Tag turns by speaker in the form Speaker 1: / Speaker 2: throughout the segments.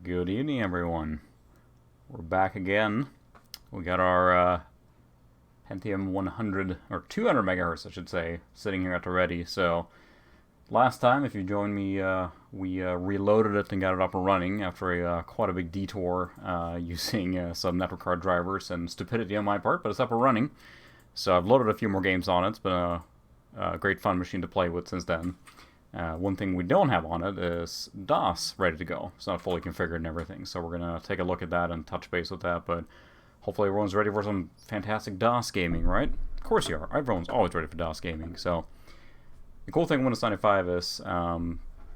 Speaker 1: Good evening, everyone. We're back again. We got our Pentium 100 or 200 megahertz, I should say, sitting here at the ready. So last time, if you joined me, we reloaded it and got it up and running after a quite a big detour using some network card drivers and stupidity on my part, but it's up and running. So I've loaded a few more games on it. It's been a great fun machine to play with since then. One thing we don't have on it is Douse ready to go. It's not fully configured and everything, so we're going to take a look at that and touch base with that, but hopefully everyone's ready for some fantastic Douse gaming, right? Of course you are. Everyone's always ready for Douse gaming. So the cool thing with Windows 95 is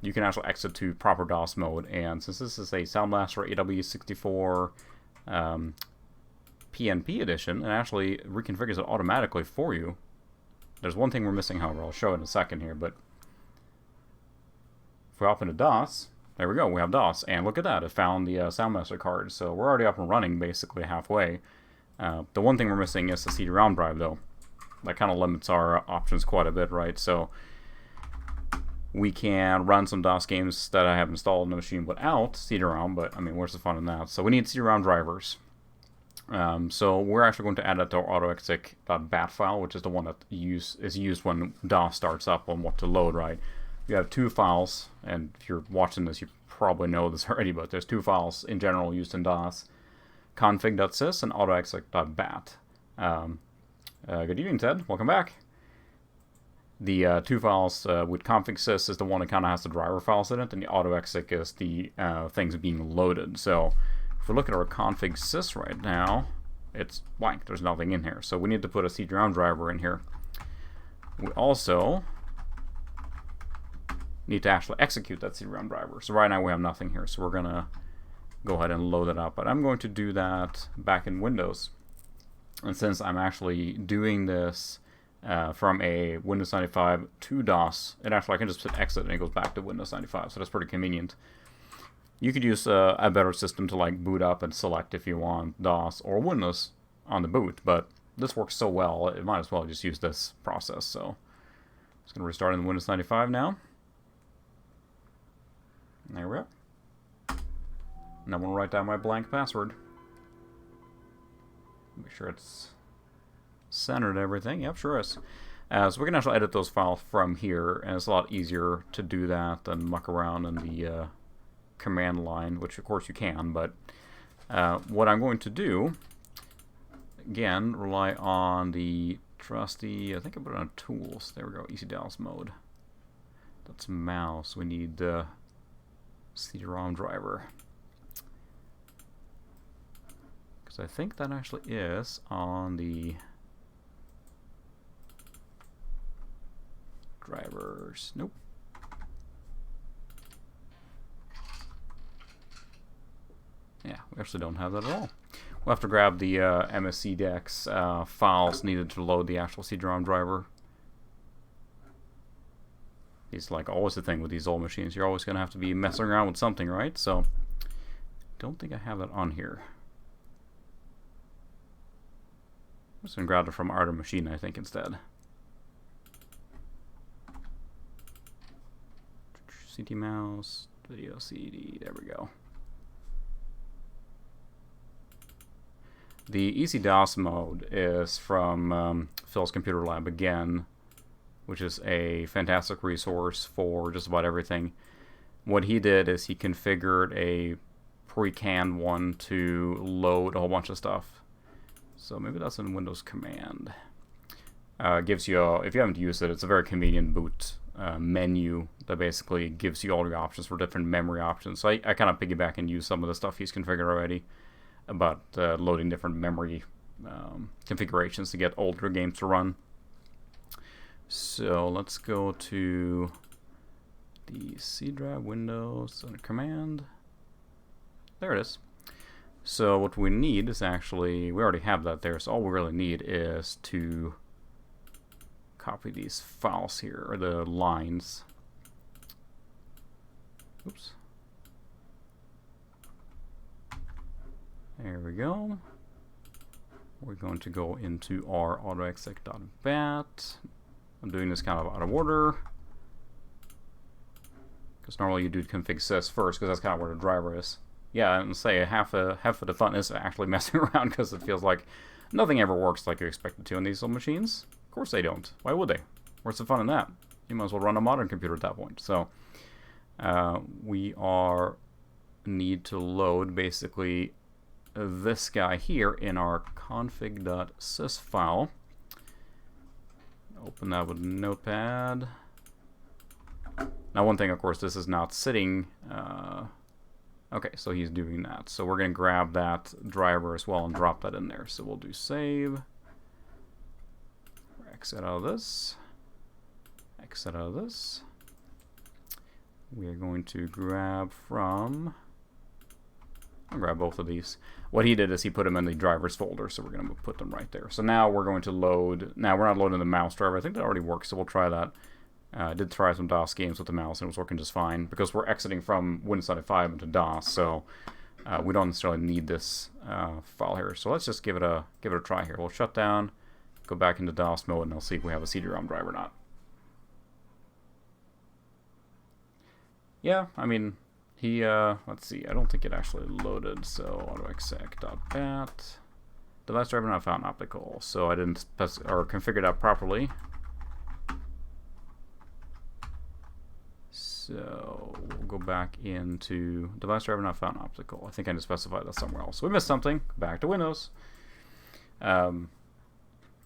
Speaker 1: you can actually exit to proper Douse mode, and since this is a Sound Blaster AW64 PNP edition, it actually reconfigures it automatically for you. There's one thing we're missing, however. I'll show it in a second here, but if we hop into Douse, there we go, we have Douse, and look at that, it found the Soundmaster card, so we're already up and running basically halfway. The one thing we're missing is the CD-ROM drive, though. That kind of limits our options quite a bit, right? So we can run some Douse games that I have installed on the machine without CD-ROM, but I mean, where's the fun in that? So we need CD-ROM drivers. So we're actually going to add that to our autoexec.bat file, which is the one that is used when Douse starts up on what to load, right? You have two files, and if you're watching this, you probably know this already, but there's two files in general used in Douse: config.sys and autoexec.bat. Good evening, Ted. Welcome back. The two files with config.sys is the one that kind of has the driver files in it, and the autoexec is the things being loaded. So if we look at our config.sys right now, it's blank. There's nothing in here. So we need to put a CD-ROM driver in here. We also need to actually execute that CD-ROM driver. So right now we have nothing here, so we're going to go ahead and load it up. But I'm going to do that back in Windows. And since I'm actually doing this from a Windows 95 to DOS, it actually, I can just hit exit and it goes back to Windows 95, so that's pretty convenient. You could use a better system to like boot up and select if you want DOS or Windows on the boot, but this works so well, it might as well just use this process. So just going to restart in Windows 95 now. There we go. And I'm going to write down my blank password. Make sure it's centered everything. Yep, sure is. So we can actually edit those files from here, and it's a lot easier to do that than muck around in the command line, which of course you can, but what I'm going to do, again, rely on the trusty, I think I put it on tools. There we go, easy Douse mode. That's mouse. We need CD-ROM driver, because I think that actually is on the drivers. Nope. Yeah, we actually don't have that at all. We'll have to grab the MSCDEX files needed to load the actual CD-ROM driver. It's like always the thing with these old machines. You're always going to have to be messing around with something, right? So, don't think I have that on here. I'm just going to grab it from Art of Machine, I think, instead. CD mouse, video CD, there we go. The Easy Douse mode is from Phil's Computer Lab again, which is a fantastic resource for just about everything. What he did is he configured a pre-canned one to load a whole bunch of stuff. So maybe that's in Windows Command. Gives you, if you haven't used it, it's a very convenient boot menu that basically gives you all your options for different memory options. So I kind of piggyback and use some of the stuff he's configured already about loading different memory configurations to get older games to run. So let's go to the C drive, Windows, under Command. There it is. So what we need is actually, we already have that there, so all we really need is to copy these files here, or the lines. Oops. There we go. We're going to go into our autoexec.bat. I'm doing this kind of out of order, because normally you do config sys first, because that's kind of where the driver is. yeah, and say half of the fun is actually messing around because it feels like nothing ever works like you expect it to on these little machines. Of course they don't. Why would they? Where's the fun in that? You might as well run a modern computer at that point. So we need to load basically this guy here in our config.sys file. Open that with Notepad. Now one thing, of course, this is not sitting. Okay, so he's doing that. So we're going to grab that driver as well and drop that in there. So we'll do save. Exit out of this. Exit out of this. We are going to grab from... I'll grab both of these. What he did is he put them in the drivers folder, so we're going to put them right there. So now we're going to load... Now we're not loading the mouse driver. I think that already works, so we'll try that. I did try some DOS games with the mouse, and it was working just fine, because we're exiting from Windows 95 into DOS, so we don't necessarily need this file here. So let's just give it a try here. We'll shut down, go back into DOS mode, and I'll see if we have a CD-ROM drive or not. Yeah, I mean... let's see, I don't think it actually loaded, so autoexec.bat. Device driver not found optical, so I didn't configure that properly. So we'll go back into device driver not found optical. I think I need to specify that somewhere else. We missed something. Back to Windows. Now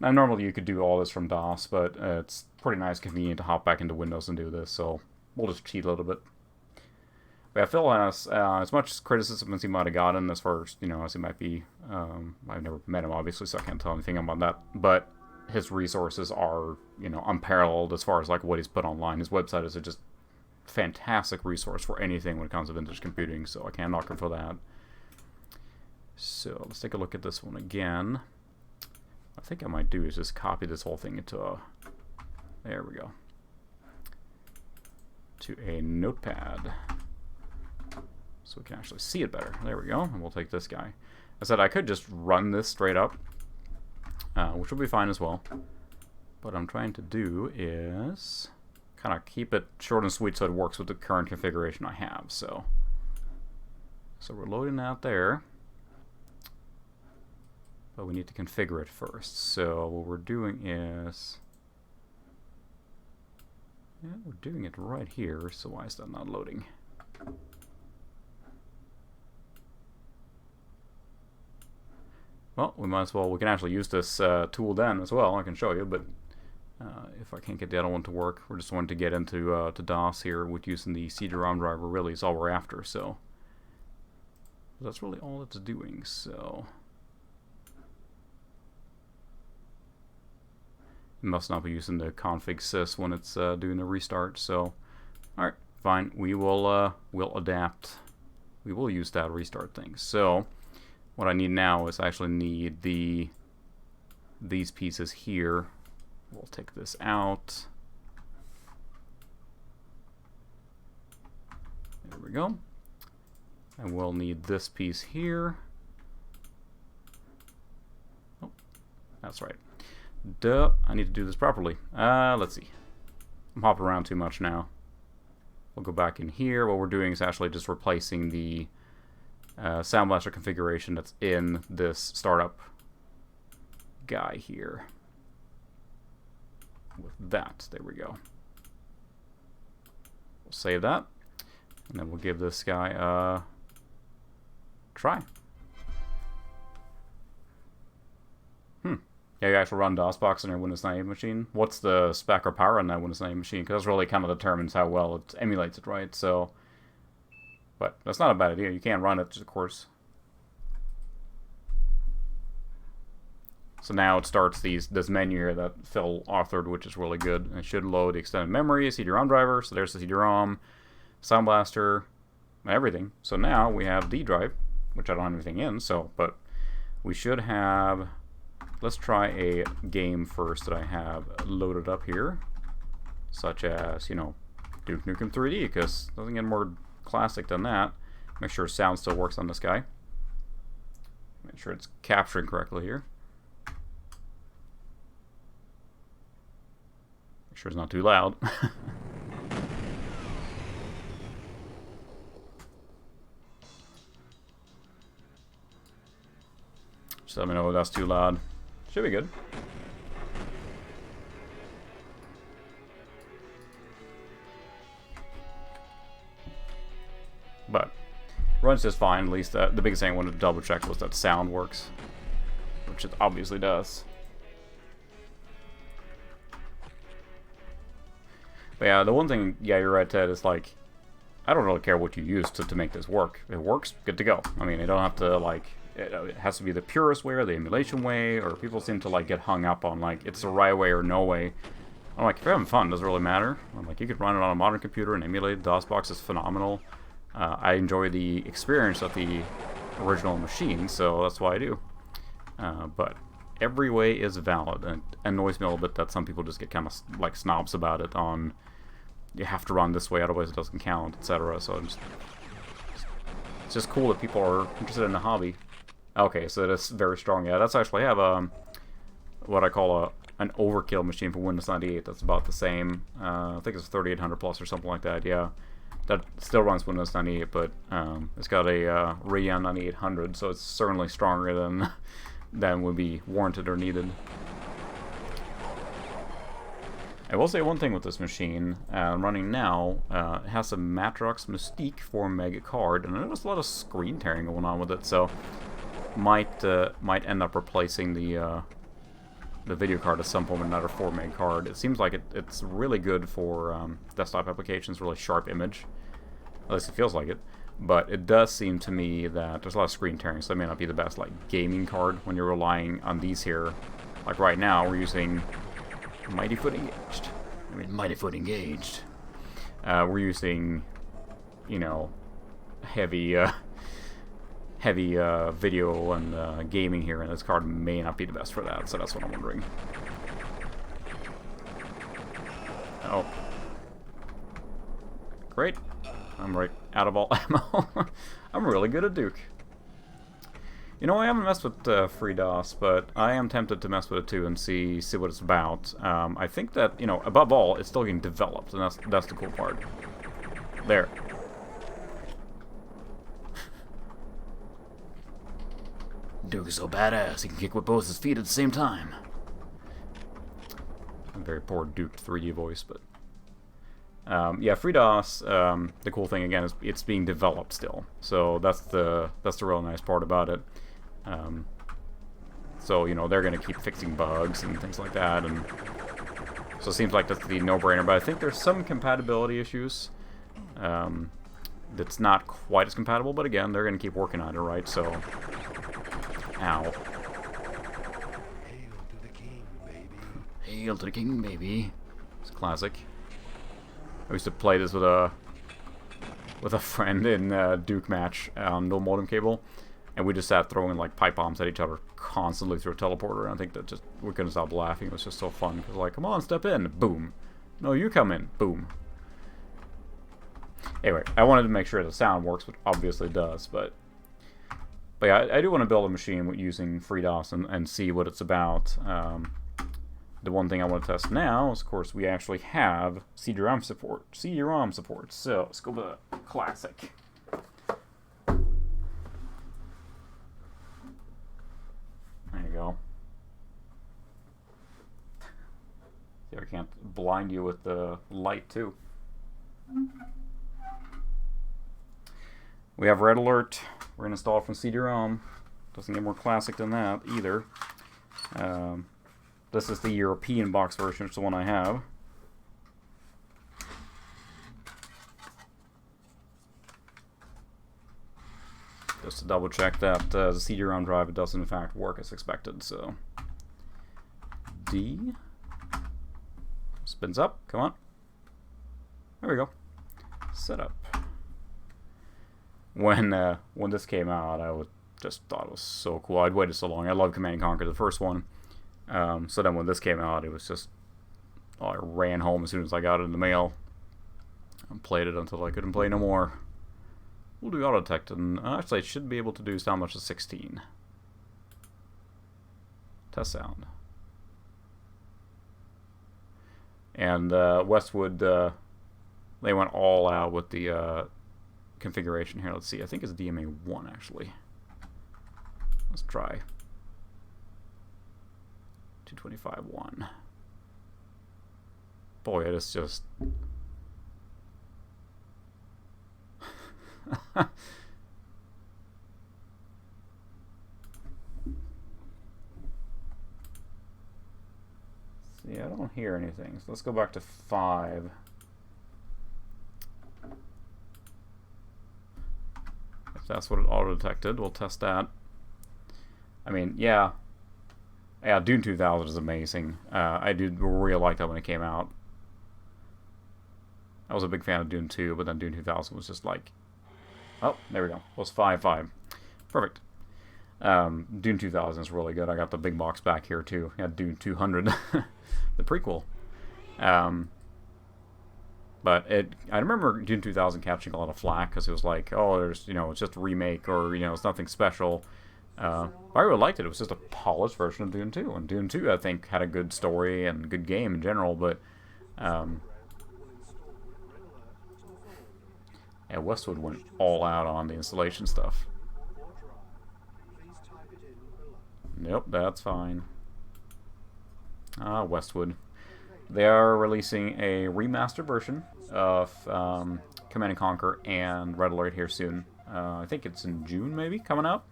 Speaker 1: normally you could do all this from DOS, but it's pretty nice, convenient to hop back into Windows and do this, so we'll just cheat a little bit. But yeah, Phil has as much criticism as he might have gotten, as far as, as he might be. I've never met him, obviously, so I can't tell anything about that. But his resources are, unparalleled as far as like what he's put online. His website is a just fantastic resource for anything when it comes to vintage computing, so I can't knock him for that. So let's take a look at this one again. I think I might do is just copy this whole thing into a... There we go. To a notepad. So we can actually see it better. There we go. And we'll take this guy. I said I could just run this straight up, which will be fine as well. What I'm trying to do is kind of keep it short and sweet so it works with the current configuration I have. So we're loading that there. But we need to configure it first. So what we're doing is... Yeah, we're doing it right here. So why is that not loading? Well, we might as well, we can actually use this tool then as well. I can show you, but if I can't get the other one to work, we're just wanting to get into to DOS here with using the CD-ROM driver, really is all we're after, so that's really all it's doing. So it must not be using the config sys when it's doing the restart, so alright, fine, we will we'll adapt. We will use that restart thing. So what I need now is I actually need these pieces here. We'll take this out. There we go. And we'll need this piece here. Oh, that's right. Duh, I need to do this properly. Let's see. I'm hopping around too much now. We'll go back in here. What we're doing is actually just replacing the Sound Blaster configuration that's in this startup guy here with that. There we go. We'll save that, and then we'll give this guy a try. Yeah, you actually run DOSBox on your Windows 98 machine. What's the spec or power on that Windows 98 machine? Because that's really kind of determines how well it emulates it, right? So, but that's not a bad idea. You can run it, of course. So now it starts this menu here that Phil authored, which is really good. And it should load the extended memory, CD-ROM driver. So there's the CD-ROM, Sound Blaster, everything. So now we have D drive, which I don't have anything in. So, but we should have. Let's try a game first that I have loaded up here, such as, Duke Nukem 3D, because it doesn't get more classic than that. Make sure sound still works on this guy. Make sure it's capturing correctly here. Make sure it's not too loud. Just let me know if that's too loud. Should be good. But runs just fine. At least the biggest thing I wanted to double check was that sound works, which it obviously does. But yeah, the one thing, yeah, you're right, Ted, is like, I don't really care what you use to make this work. If it works, good to go. I mean, you don't have to, like, it has to be the purest way or the emulation way, or people seem to, like, get hung up on, like, it's the right way or no way. I'm like, if you're having fun, it doesn't really matter. I'm like, you could run it on a modern computer and emulate it. DOSBox is phenomenal. I enjoy the experience of the original machine, so that's why I do. But every way is valid, and it annoys me a little bit that some people just get kind of, like, snobs about it on... You have to run this way, otherwise it doesn't count, etc. So it's just cool that people are interested in the hobby. Okay, so that's very strong. Yeah, that's actually I have what I call an overkill machine for Windows 98. That's about the same. I think it's 3800 plus or something like that. Yeah, that still runs Windows 98, but it's got a Radeon 9800, so it's certainly stronger than would be warranted or needed. I will say one thing with this machine, I'm running now, it has a Matrox Mystique 4 meg card, and there's a lot of screen tearing going on with it, so might end up replacing the video card at some point with another 4 meg card. It seems like it's really good for desktop applications, really sharp image, at least it feels like it, but it does seem to me that there's a lot of screen tearing, so it may not be the best like gaming card when you're relying on these here. Like right now, we're using Mighty Foot Engaged. I mean, Mighty Foot Engaged. We're using, you know, heavy video and gaming here, and this card may not be the best for that, so that's what I'm wondering. Oh. Great. I'm right out of all ammo. I'm really good at Duke. You know, I haven't messed with FreeDOS, but I am tempted to mess with it too and see what it's about. I think that, you know, above all, it's still getting developed, and that's the cool part. There. Duke is so badass, he can kick with both his feet at the same time. A very poor Duke 3D voice, but... yeah, FreeDOS, the cool thing again is it's being developed still, so that's the real nice part about it. So you know they're gonna keep fixing bugs and things like that, and so it seems like that's the no-brainer. But I think there's some compatibility issues that's not quite as compatible. But again, they're gonna keep working on it, right? So, ow.
Speaker 2: Hail to the king, baby.
Speaker 1: Hail to the king, baby. It's classic. I used to play this with a friend in Duke match on no modem cable, and we just sat throwing like pipe bombs at each other constantly through a teleporter. And I think that just we couldn't stop laughing. It was just so fun because like, come on, step in, boom. No, you come in, boom. Anyway, I wanted to make sure the sound works, which obviously it does. But yeah, I do want to build a machine using FreeDOS and see what it's about. The one thing I want to test now is, of course, we actually have CD-ROM support. CD-ROM support. So let's go with a classic. There you go. See, I can't blind you with the light too. We have Red Alert. We're gonna install it from CD-ROM. Doesn't get more classic than that either. This is the European box version, which is the one I have. Just to double check that the CD-ROM drive does in fact work as expected. So D spins up. Come on. There we go. Setup. When this came out, I just thought it was so cool. I'd waited so long. I love Command & Conquer, the first one. So then when this came out, it was just... I ran home as soon as I got it in the mail. And played it until I couldn't play no more. We'll do auto detect, and actually I should be able to do sound much as 16. Test sound. And Westwood, they went all out with the configuration here. Let's see, I think it's DMA1 actually. Let's try. 225.1. Boy, it is just... See, I don't hear anything. So let's go back to 5. If that's what it auto-detected, we'll test that. I mean, yeah. Yeah, Dune 2000 is amazing. I did really like that when it came out. I was a big fan of Dune 2, but then Dune 2000 was just like... Oh, there we go. It was 5.5. Perfect. Dune 2000 is really good. I got the big box back here, too. Yeah, Dune 200. The prequel. But I remember Dune 2000 catching a lot of flack because it was like, oh, there's, it's just a remake or, it's nothing special. I really liked it. It was just a polished version of Dune 2. And Dune 2, I think, had a good story and good game in general, but... yeah, Westwood went all out on the installation stuff. Nope, that's fine. Westwood. They are releasing a remastered version of Command & Conquer and Red Alert here soon. I think it's in June, maybe, coming out.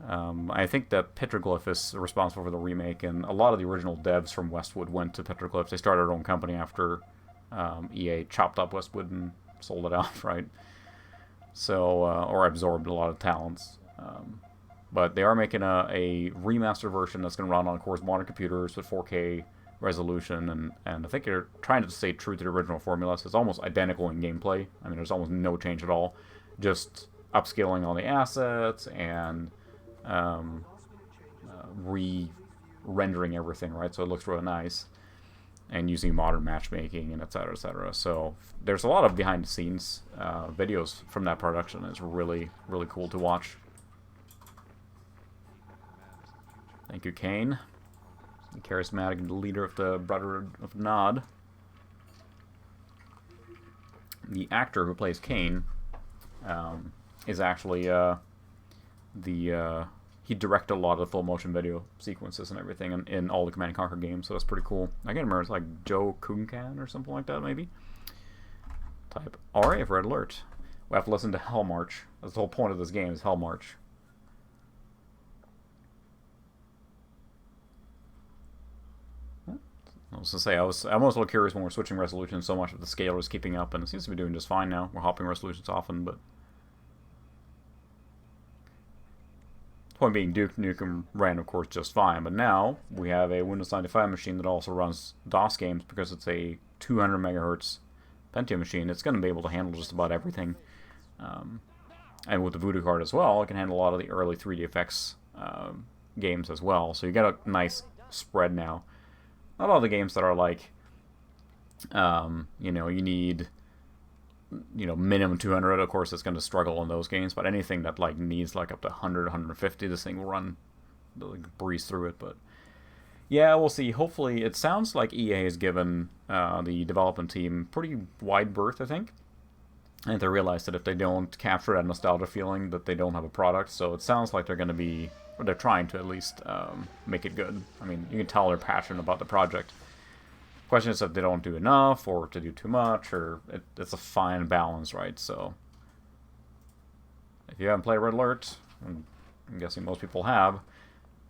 Speaker 1: I think that Petroglyph is responsible for the remake, and a lot of the original devs from Westwood went to Petroglyph. They started their own company after EA chopped up Westwood and sold it out, right? So, or absorbed a lot of talents. But they are making a remastered version that's going to run on, of course, modern computers with 4K resolution, and I think they're trying to stay true to the original formula, so it's almost identical in gameplay. I mean, there's almost no change at all. Just upscaling all the assets and re-rendering everything, right? So it looks really nice. And using modern matchmaking and et cetera, et cetera. So there's a lot of behind-the-scenes videos from that production. It's really, really cool to watch. Thank you, Kane. The charismatic leader of the Brotherhood of Nod. The actor who plays Kane is actually he directed a lot of the full motion video sequences and everything in all the Command & Conquer games, so that's pretty cool. I can't remember, it's like Joe Kunkan or something like that, maybe? Type RA for Red Alert. We have to listen to Hell March. That's the whole point of this game, is Hell March. I was going to say, I'm almost a little curious when we're switching resolution so much if the scaler is keeping up, and it seems to be doing just fine now. We're hopping resolutions often, but... Point being, Duke Nukem ran, of course, just fine, but now we have a Windows 95 machine that also runs DOS games because it's a 200 megahertz Pentium machine. It's going to be able to handle just about everything. And with the Voodoo card as well, it can handle a lot of the early 3D effects games as well. So you got a nice spread now. Not all the games that are like, you need... minimum 200, of course, it's going to struggle in those games, but anything that, like, needs, like, up to 100, 150, this thing will run, like, breeze through it, but, yeah, we'll see. Hopefully, it sounds like EA has given the development team pretty wide berth, I think, and they realize that if they don't capture that nostalgia feeling, that they don't have a product, so it sounds like they're going to be, or they're trying to at least make it good. I mean, you can tell they're passionate about the project. Question is if they don't do enough, or to do too much, or it's a fine balance, right? So, if you haven't played Red Alert, and I'm guessing most people have,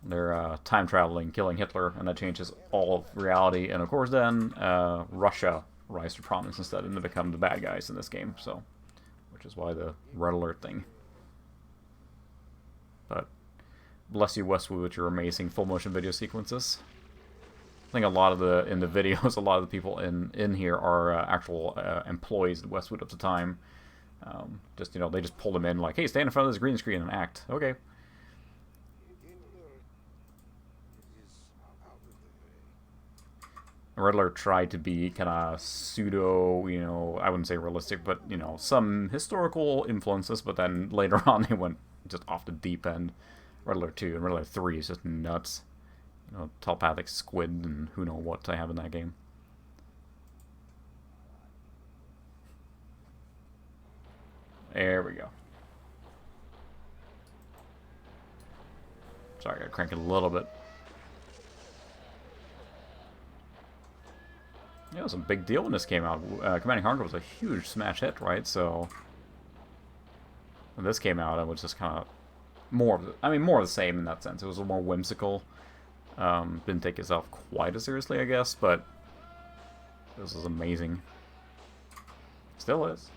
Speaker 1: they're time traveling, killing Hitler, and that changes all of reality. And of course, then Russia rise to prominence instead, and they become the bad guys in this game. So, which is why the Red Alert thing. But bless you, Westwood, with your amazing full motion video sequences. I think in the videos, a lot of the people in here are actual employees at Westwood at the time. They just pull them in like, hey, stand in front of this green screen and act. Okay. Red Alert tried to be kind of pseudo, I wouldn't say realistic, but, some historical influences, but then later on they went just off the deep end. Red Alert 2 and Red Alert 3 is just nuts. Telepathic squid and who knows what I have in that game. There we go. Sorry, I gotta crank it a little bit. it was a big deal when this came out. Command & Conquer was a huge smash hit, right? So when this came out, it was just kind of more of the same in that sense. It was a little more whimsical. Didn't take itself quite as seriously, I guess, but this was amazing. Still is.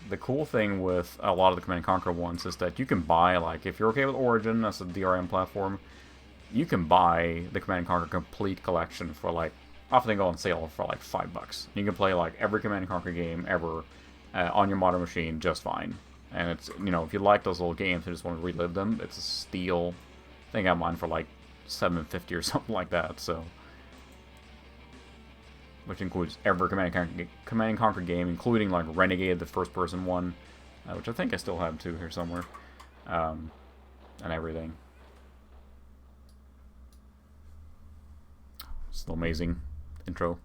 Speaker 1: The cool thing with a lot of the Command & Conquer ones is that you can buy, like, if you're okay with Origin, that's a DRM platform, you can buy the Command & Conquer Complete Collection for, like, often they go on sale for, like, $5. You can play, like, every Command & Conquer game ever on your modern machine just fine. And it's, you know, if you like those old games and just want to relive them, it's a steal. I think I have mine for, like, $7.50 or something like that, so... which includes every Command & Conquer game, including like Renegade, the first-person one, which I think I still have too here somewhere, and everything. Still amazing intro.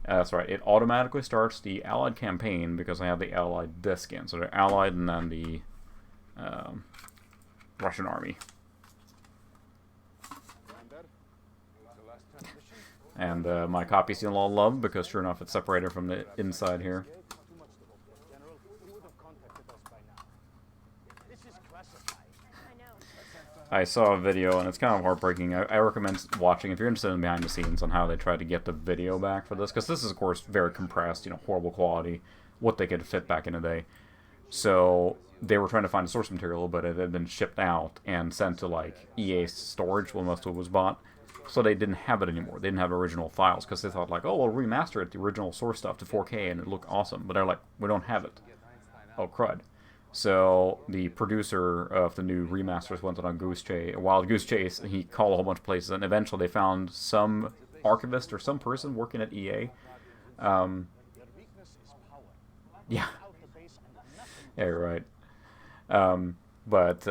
Speaker 1: That's right. It automatically starts the Allied campaign because I have the Allied disc in. So they're Allied and then the Russian army. And my copy's seen a lot of love because sure enough it's separated from the inside here. I saw a video and it's kind of heartbreaking. I recommend watching if you're interested in behind the scenes on how they tried to get the video back for this. Because this is of course very compressed, you know, horrible quality, what they could fit back in the day. So they were trying to find the source material, but it had been shipped out and sent to like EA storage when most of it was bought. So they didn't have it anymore. They didn't have original files because they thought like, oh, we'll remaster it, the original source stuff to 4K and it look awesome. But they're like, we don't have it. Oh, crud. So the producer of the new remasters went on a wild goose chase, and he called a whole bunch of places, and eventually they found some archivist or some person working at EA. Yeah. Yeah, you're right. But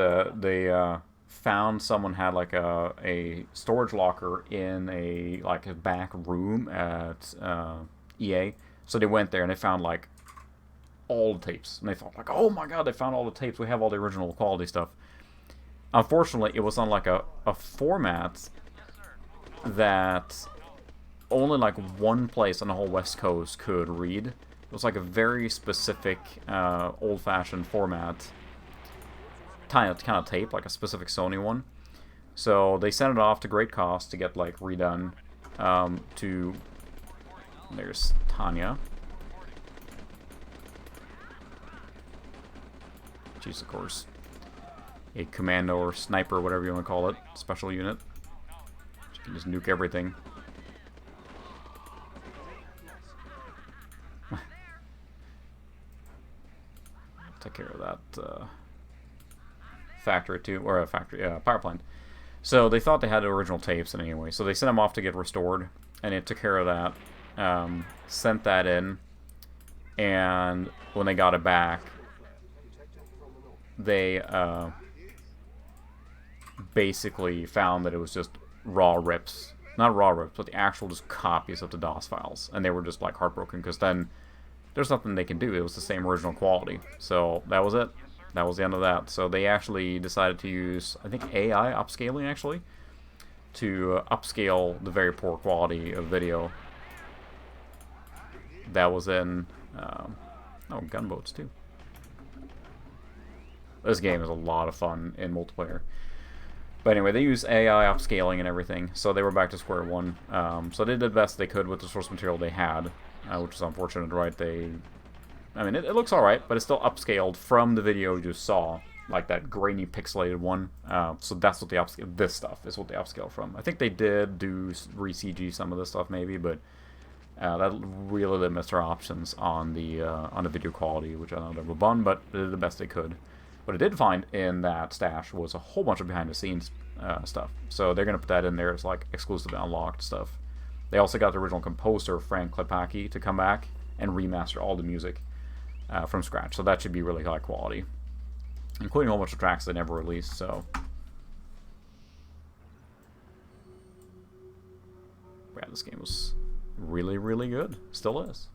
Speaker 1: they found someone had like a storage locker in a back room at EA. So they went there and they found like all the tapes, and they thought like, oh my god, they found all the tapes. We have all the original quality stuff. Unfortunately, it was on like a format that only like one place on the whole West Coast could read. It was like a very specific old-fashioned format. Kind of tape, like a specific Sony one. So they sent it off to great cost to get like redone. There's Tanya. She's of course a commando or sniper, whatever you want to call it, special unit. She can just nuke everything. Take care of that factory too, or a factory, power plant. So they thought they had the original tapes, and anyway, so they sent them off to get restored, and it took care of that. Sent that in, and when they got it back, they basically found that it was just raw rips. Not raw rips, but the actual just copies of the DOS files. And they were just like heartbroken because then there's nothing they can do. It was the same original quality. So that was it. That was the end of that. So they actually decided to use, I think, AI upscaling actually to upscale the very poor quality of video that was in gunboats too. This game is a lot of fun in multiplayer. But anyway, they use AI upscaling and everything, so they were back to square one. So they did the best they could with the source material they had, which is unfortunate, right? It looks alright, but it's still upscaled from the video you just saw, like that grainy pixelated one. So that's what they upscale. This stuff is what they upscale from. I think they did do re-CG some of this stuff maybe, but that really limits their options on the video quality, which I don't know they're bun, but they did the best they could. What I did find in that stash was a whole bunch of behind-the-scenes stuff. So they're going to put that in there as like exclusive unlocked stuff. They also got the original composer, Frank Klepacki, to come back and remaster all the music from scratch. So that should be really high quality, including a whole bunch of tracks they never released. So yeah, this game was really, really good. Still is.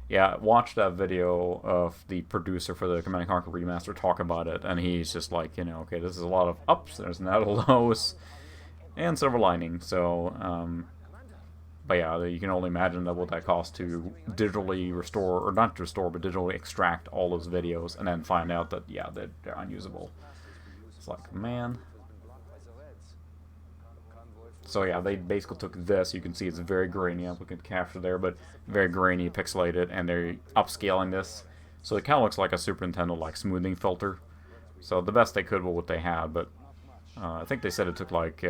Speaker 1: Yeah, watch that video of the producer for the Command & Conquer Remaster talk about it, and he's just like, you know, okay, this is a lot of ups, there's not a lows, and silver lining. So, but yeah, you can only imagine that what that costs to digitally restore, or not restore, but digitally extract all those videos, and then find out that, yeah, they're unusable. It's like, man. So yeah, they basically took this. You can see it's very grainy. We can capture there, but very grainy, pixelated, and they're upscaling this, so it kind of looks like a Super Nintendo like smoothing filter. So the best they could with what they had, but I think they said it took like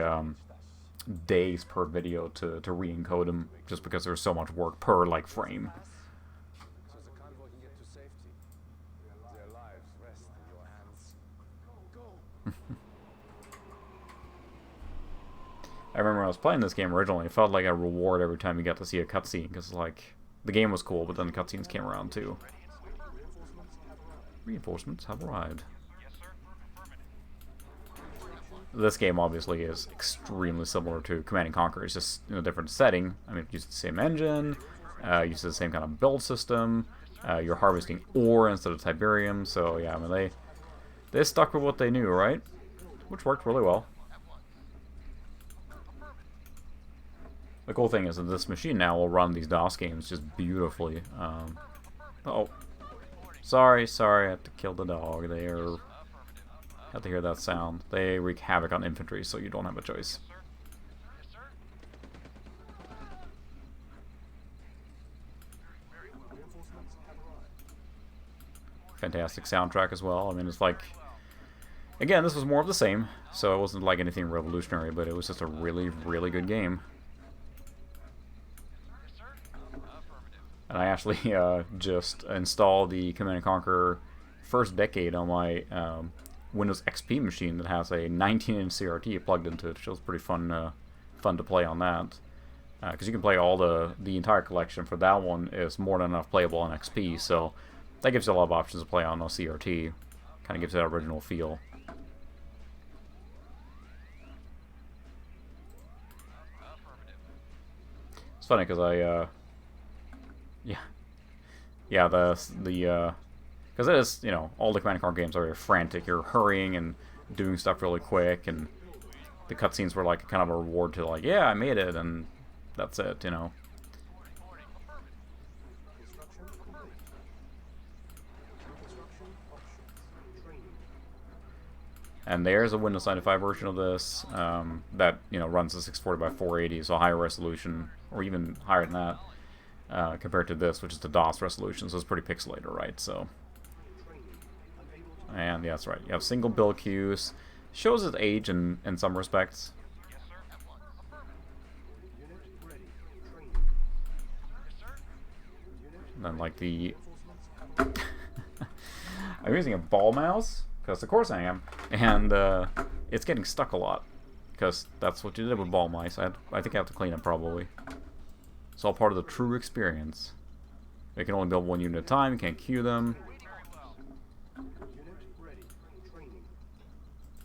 Speaker 1: days per video to re-encode them, just because there's so much work per like frame. I remember when I was playing this game originally, it felt like a reward every time you got to see a cutscene, because like the game was cool, but then the cutscenes came around too. Reinforcements have arrived. This game obviously is extremely similar to Command & Conquer. It's just in a different setting. I mean, it uses the same engine, uses the same kind of build system. You're harvesting ore instead of Tiberium, so yeah, I mean they stuck with what they knew, right? Which worked really well. The cool thing is that this machine now will run these DOS games just beautifully. Oh, sorry, I have to kill the dog. Have to hear that sound. They wreak havoc on infantry, so you don't have a choice. Fantastic soundtrack as well. I mean, it's like, again, this was more of the same, so it wasn't like anything revolutionary, but it was just a really, really good game. And I actually just installed the Command & Conquer First Decade on my Windows XP machine that has a 19-inch CRT plugged into it. It was pretty fun, fun to play on that. Because you can play all the entire collection for that one is more than enough playable on XP, so that gives you a lot of options to play on a CRT. Kind of gives it that original feel. It's funny because yeah, because it is, you know, all the Command & Conquer games are very frantic. You're hurrying and doing stuff really quick, and the cutscenes were like kind of a reward to like, yeah, I made it, and that's it, you know. And there's a Windows 95 version of this that, you know, runs a 640 by 480, so higher resolution, or even higher than that. Compared to this, which is the DOS resolution, so it's pretty pixelated, right? So, and yeah, that's right. You have single build queues. Shows its age in some respects. And then like the, I'm using a ball mouse because of course I am, and it's getting stuck a lot because that's what you did with ball mice. I think I have to clean it probably. It's all part of the true experience. You can only build one unit at a time, you can't queue them.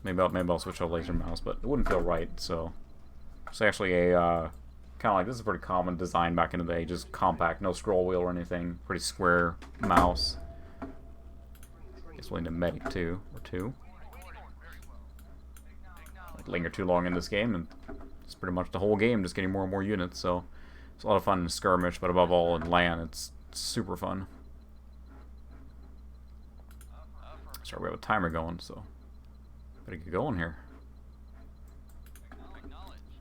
Speaker 1: Maybe I'll switch to a laser mouse, but it wouldn't feel right, so. It's actually a, kind of like, this is a pretty common design back in the day, just compact, no scroll wheel or anything, pretty square mouse. Guess we'll need a medic too, or two. Like, linger too long in this game, and it's pretty much the whole game, just getting more and more units, so. It's a lot of fun in skirmish, but above all in LAN, it's super fun. Sorry, we have a timer going, so better get going here.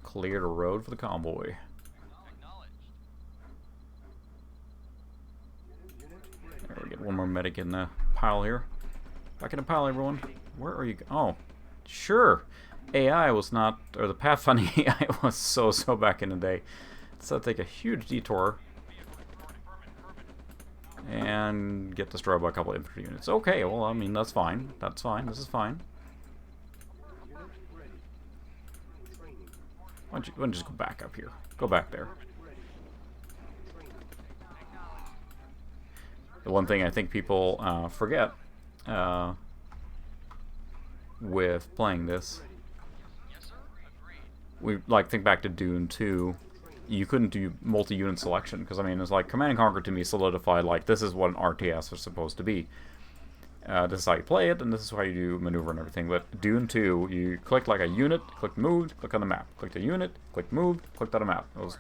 Speaker 1: Clear the road for the convoy. There we get one more medic in the pile here. Back in the pile, everyone. Where are you? Oh, sure. AI was not, or the pathfinding AI was so back in the day. So take a huge detour and get destroyed by a couple of infantry units. Okay, well, I mean, that's fine. That's fine. This is fine. Why don't you just go back up here? Go back there. The one thing I think people forget with playing this, we like think back to Dune 2. you couldn't do multi-unit selection, because I mean, it's like Command and Conquer to me solidified like this is what an RTS is supposed to be. This is how you play it, and this is how you do maneuver and everything. But Dune 2, you click like a unit, click moved, click on the map. Click the unit, click moved, clicked on the map. It was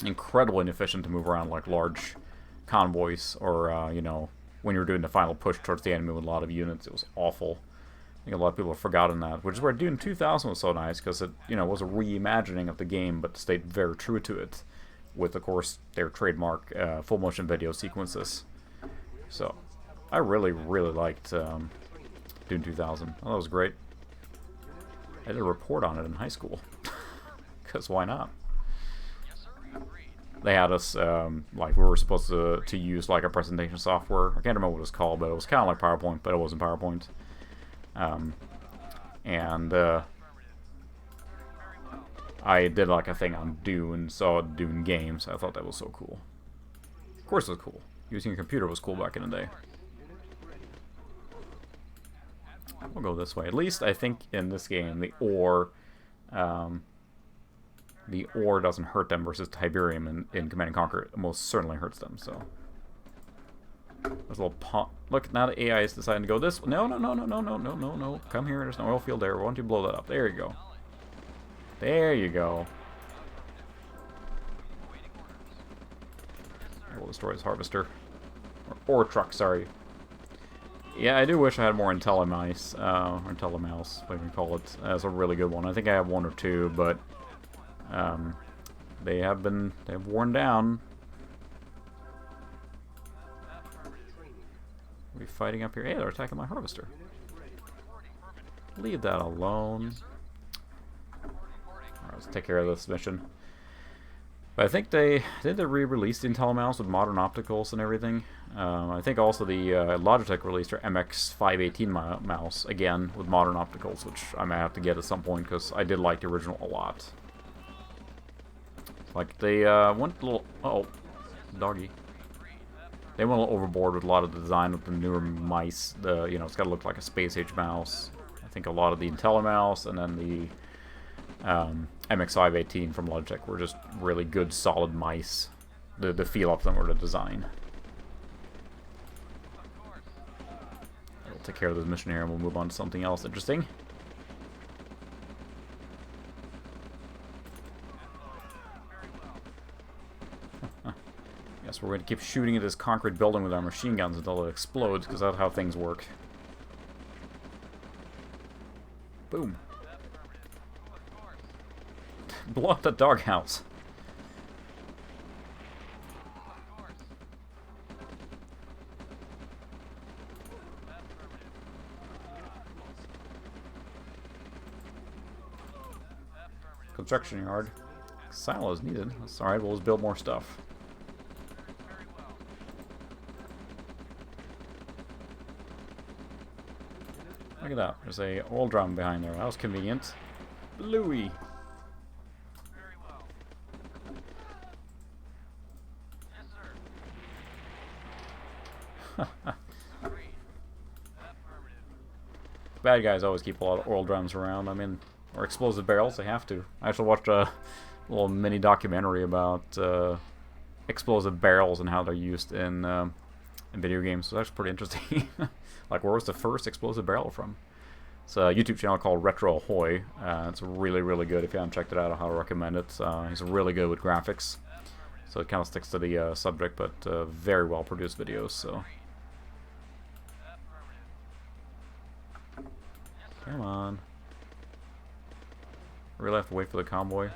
Speaker 1: incredibly inefficient to move around like large convoys, or you know, when you're doing the final push towards the enemy with a lot of units. It was awful. I think a lot of people have forgotten that, which is where Dune 2000 was so nice, because it, you know, was a reimagining of the game, but stayed very true to it, with, of course, their trademark full motion video sequences. So, I really, really liked Dune 2000. Oh, that was great. I did a report on it in high school, because why not? They had us, like, we were supposed to use, like, a presentation software. I can't remember what it was called, but it was kind of like PowerPoint, but it wasn't PowerPoint. I did like a thing on Dune, saw Dune games. I thought that was so cool. Of course it was cool. Using a computer was cool back in the day. We'll go this way. At least I think in this game the ore doesn't hurt them versus Tiberium in Command & Conquer. It most certainly hurts them, so. There's a little pump. Look, now the AI is deciding to go this way. No, no, no, no, no, no, no, no, no. Come here, there's an oil field there. Why don't you blow that up? There you go. There you go. I will destroy his harvester. Or truck, sorry. Yeah, I do wish I had more IntelliMouse, or IntelliMouse, whatever you call it. That's a really good one. I think I have one or two, but they've worn down. Are we fighting up here? Hey, they're attacking my harvester. Leave that alone. Alright, let's take care of this mission. But I think they re-released the IntelliMouse with modern opticals and everything. I think also the Logitech released their MX518 mouse again with modern opticals, which I may have to get at some point because I did like the original a lot. Like they went a little doggy. They went a little overboard with a lot of the design with the newer mice. You know, it's got to look like a space age mouse. I think a lot of the IntelliMouse and then the MX518 from Logitech were just really good, solid mice. The feel of them or the design. I'll take care of this mission here and we'll move on to something else interesting. Yes, we're going to keep shooting at this concrete building with our machine guns until it explodes, because that's how things work. Boom. Blow up the doghouse. Construction yard. Silos needed. That's alright, we'll just build more stuff. Look at that. There's a oil drum behind there. That was convenient. Bluey. Bad guys always keep a lot of oil drums around. I mean, or explosive barrels. They have to. I actually watched a little mini documentary about explosive barrels and how they're used in video games. So that's pretty interesting. Like, where was the first explosive barrel from? It's a YouTube channel called Retro Ahoy. It's really, really good. If you haven't checked it out, I highly recommend it. He's really good with graphics. So it kind of sticks to the subject, but very well produced videos. So come on. Really have to wait for the convoy.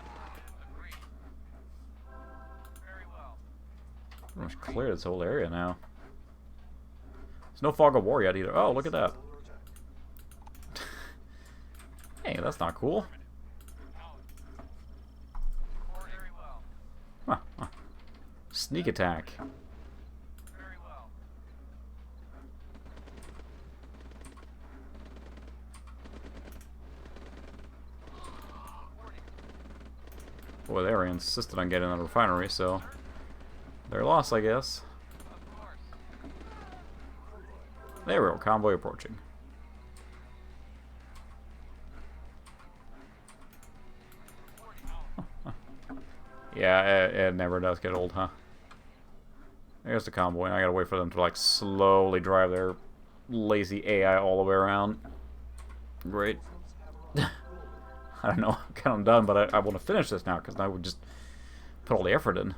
Speaker 1: Pretty much cleared this whole area now. There's no fog of war yet either. Oh, look at that. Hey, that's not cool. Huh, huh. Sneak attack. Boy, they were insistent on getting that refinery, so they're lost, I guess. There we go, convoy approaching. Yeah, it never does get old, huh? There's the convoy, and I gotta wait for them to, like, slowly drive their lazy AI all the way around. Great. I don't know, I'm kind of done, but I want to finish this now, because I would just put all the effort in.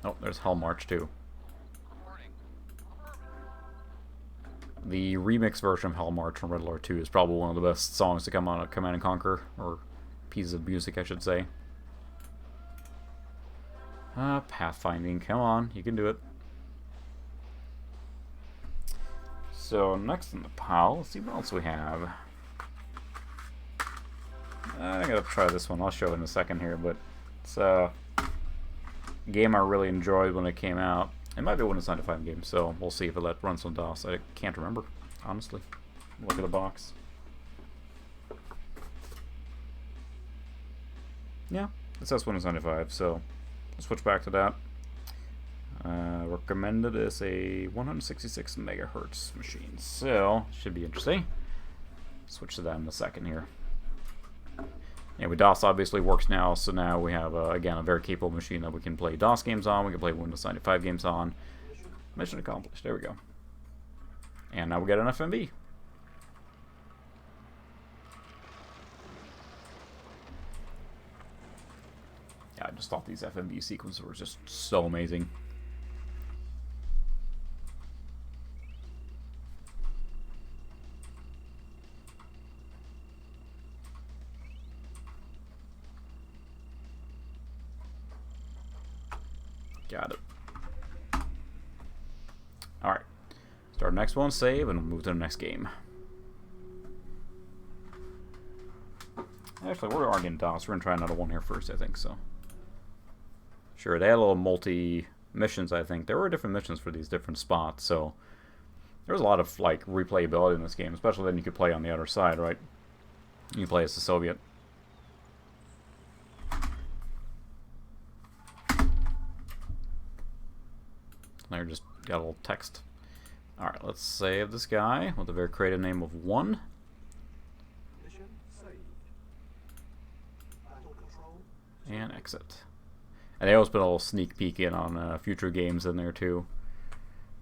Speaker 1: Oh, there's Hell March, too. The remix version of Hell March from Red Alert 2 is probably one of the best songs to come on a Command & Conquer, or pieces of music, I should say. Pathfinding, come on, you can do it. So, next in the pile, let's see what else we have. I gotta try this one, I'll show it in a second here, but it's a game I really enjoyed when it came out. It might be one of the 9-to-5 games, so we'll see if it runs on Douse. I can't remember, honestly. Look at the box. Yeah, it says Windows 95, so I'll switch back to that. Recommended is a 166 megahertz machine, so should be interesting. Switch to that in a second here. Anyway, DOS obviously works now, so now we have, again, a very capable machine that we can play DOS games on, we can play Windows 95 games on. Mission accomplished, there we go. And now we get an FMV. Yeah, I just thought these FMV sequences were just so amazing. Got it. Alright. Start next one, save, and move to the next game. Actually, we're already in DOS. We're going to try another one here first, I think, so. Sure, they had a little multi-missions, I think. There were different missions for these different spots, so there was a lot of, like, replayability in this game, especially then you could play on the other side, right? You play as the Soviet. There just got a little text. Alright, let's save this guy with a very creative name of 1. And exit. And they always put a little sneak peek in on future games in there too.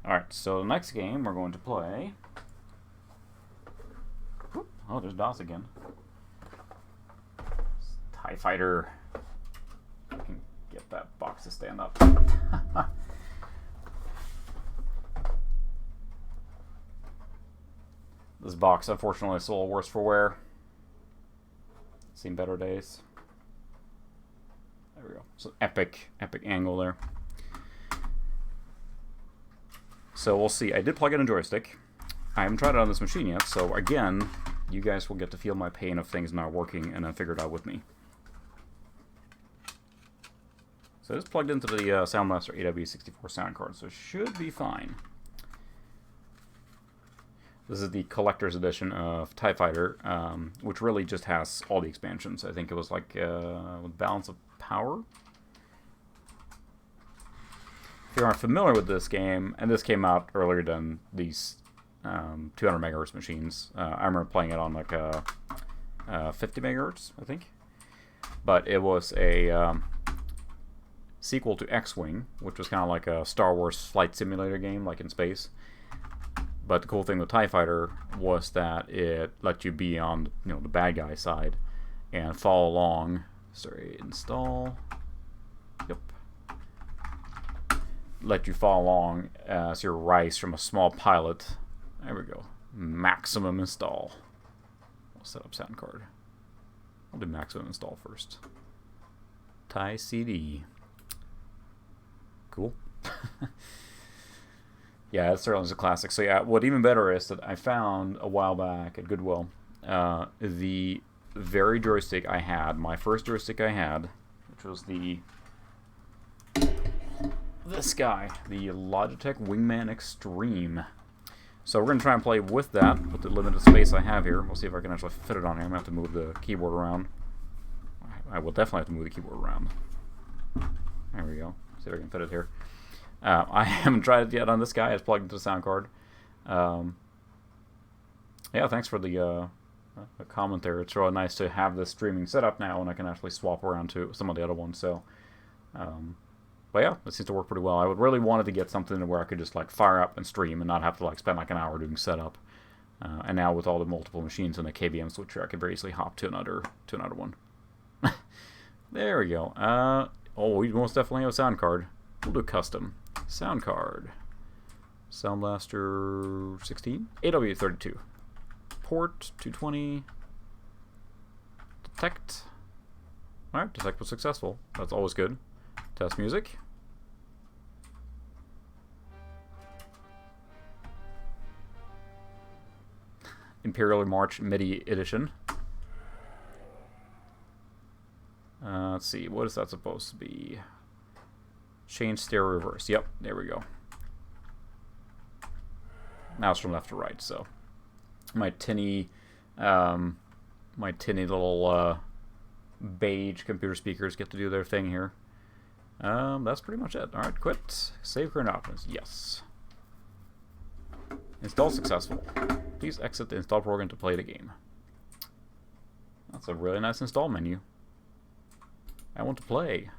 Speaker 1: Alright, so the next game we're going to play... Whoop, oh, there's DOS again. TIE Fighter. I can get that box to stand up. This box, unfortunately, is a little worse for wear. Seen better days. There we go. So epic angle there. So we'll see. I did plug in a joystick. I haven't tried it on this machine yet, so again, you guys will get to feel my pain of things not working and then figure it out with me. So it's plugged into the Soundmaster AW64 sound card, so it should be fine. This is the collector's edition of TIE Fighter, which really just has all the expansions. I think it was like with Balance of Power. If you aren't familiar with this game, and this came out earlier than these 200 megahertz machines. I remember playing it on like 50 megahertz, I think. But it was a sequel to X-Wing, which was kind of like a Star Wars flight simulator game, like in space. But the cool thing with TIE Fighter was that it let you be on, the bad guy side and follow along. Sorry, install. Yep. Let you follow along as you rise from a small pilot. There we go. Maximum install. We'll set up sound card. I'll do maximum install first. TIE CD. Cool. Yeah, it certainly is a classic. So yeah, what even better is that I found a while back at Goodwill the very joystick I had, my first joystick I had, which was this guy, the Logitech Wingman Extreme. So we're going to try and play with that, with the limited space I have here. We'll see if I can actually fit it on here. I'm going to have to move the keyboard around. I will definitely have to move the keyboard around. There we go. See if I can fit it here. I haven't tried it yet on this guy. It's plugged into the sound card. Yeah, thanks for the a comment there. It's really nice to have this streaming setup now, and I can actually swap around to some of the other ones. So, but yeah, it seems to work pretty well. I would really wanted to get something where I could just like fire up and stream and not have to like spend like an hour doing setup. And now with all the multiple machines and the KVM switcher, I could very easily hop to another one. There we go. Oh, we most definitely have a sound card. We'll do custom sound card. Sound Blaster 16, AW32. Port 220. Detect. Alright, detect was successful. That's always good. Test music. Imperial March MIDI edition. Let's see, what is that supposed to be? Change stereo reverse. Yep, there we go. Mouse from left to right. So my tinny little beige computer speakers get to do their thing here. That's pretty much it. All right, quit. Save current options. Yes. Install successful. Please exit the install program to play the game. That's a really nice install menu. I want to play.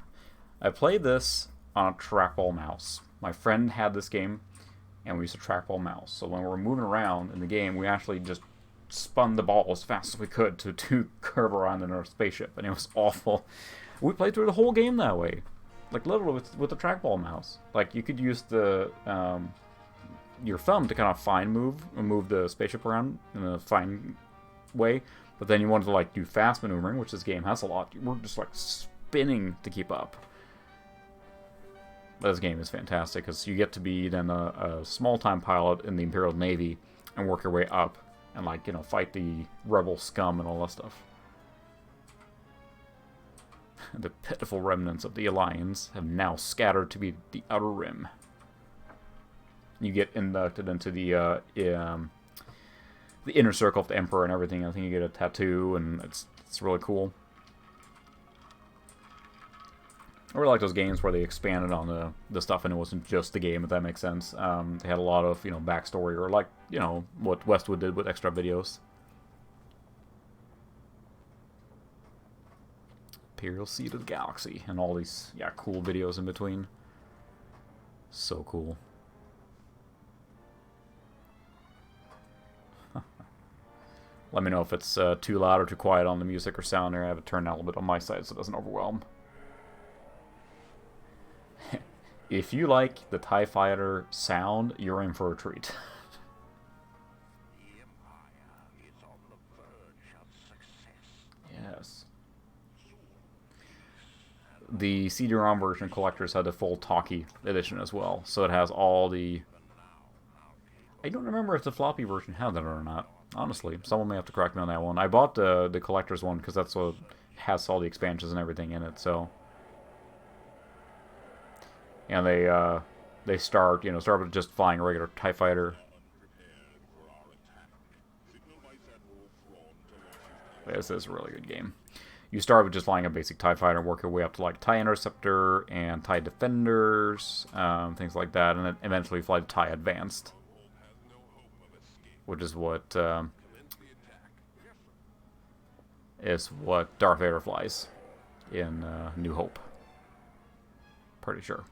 Speaker 1: I played this on a trackball mouse. My friend had this game, and we used a trackball mouse. So when we were moving around in the game, we actually just spun the ball as fast as we could to curve around in our spaceship, and it was awful. We played through the whole game that way, like literally with the trackball mouse. Like you could use the your thumb to kind of fine move the spaceship around in a fine way, but then you wanted to like do fast maneuvering, which this game has a lot. We're just like spinning to keep up. But this game is fantastic because you get to be then a small-time pilot in the Imperial Navy and work your way up and, like, you know, fight the rebel scum and all that stuff. The pitiful remnants of the Alliance have now scattered to be the Outer Rim. You get inducted into the inner circle of the Emperor and everything. I think you get a tattoo, and it's really cool. I really like those games where they expanded on the stuff and it wasn't just the game, if that makes sense. They had a lot of, you know, backstory, or like, you know, what Westwood did with extra videos. Imperial Seed of the Galaxy, and all these, yeah, cool videos in between. So cool. Let me know if it's too loud or too quiet on the music or sound there. I have it turned down a little bit on my side so it doesn't overwhelm. If you like the TIE Fighter sound, you're in for a treat. Yes. The CD-ROM version collectors had the full talkie edition as well, so it has all the... I don't remember if the floppy version had that or not. Honestly, someone may have to correct me on that one. I bought the collector's one because that's what has all the expansions and everything in it, so... And they start with just flying a regular TIE Fighter. This is a really good game. You start with just flying a basic TIE Fighter and work your way up to like TIE Interceptor and TIE Defenders, things like that, and then eventually fly to TIE Advanced, which is what Darth Vader flies in New Hope. Pretty sure.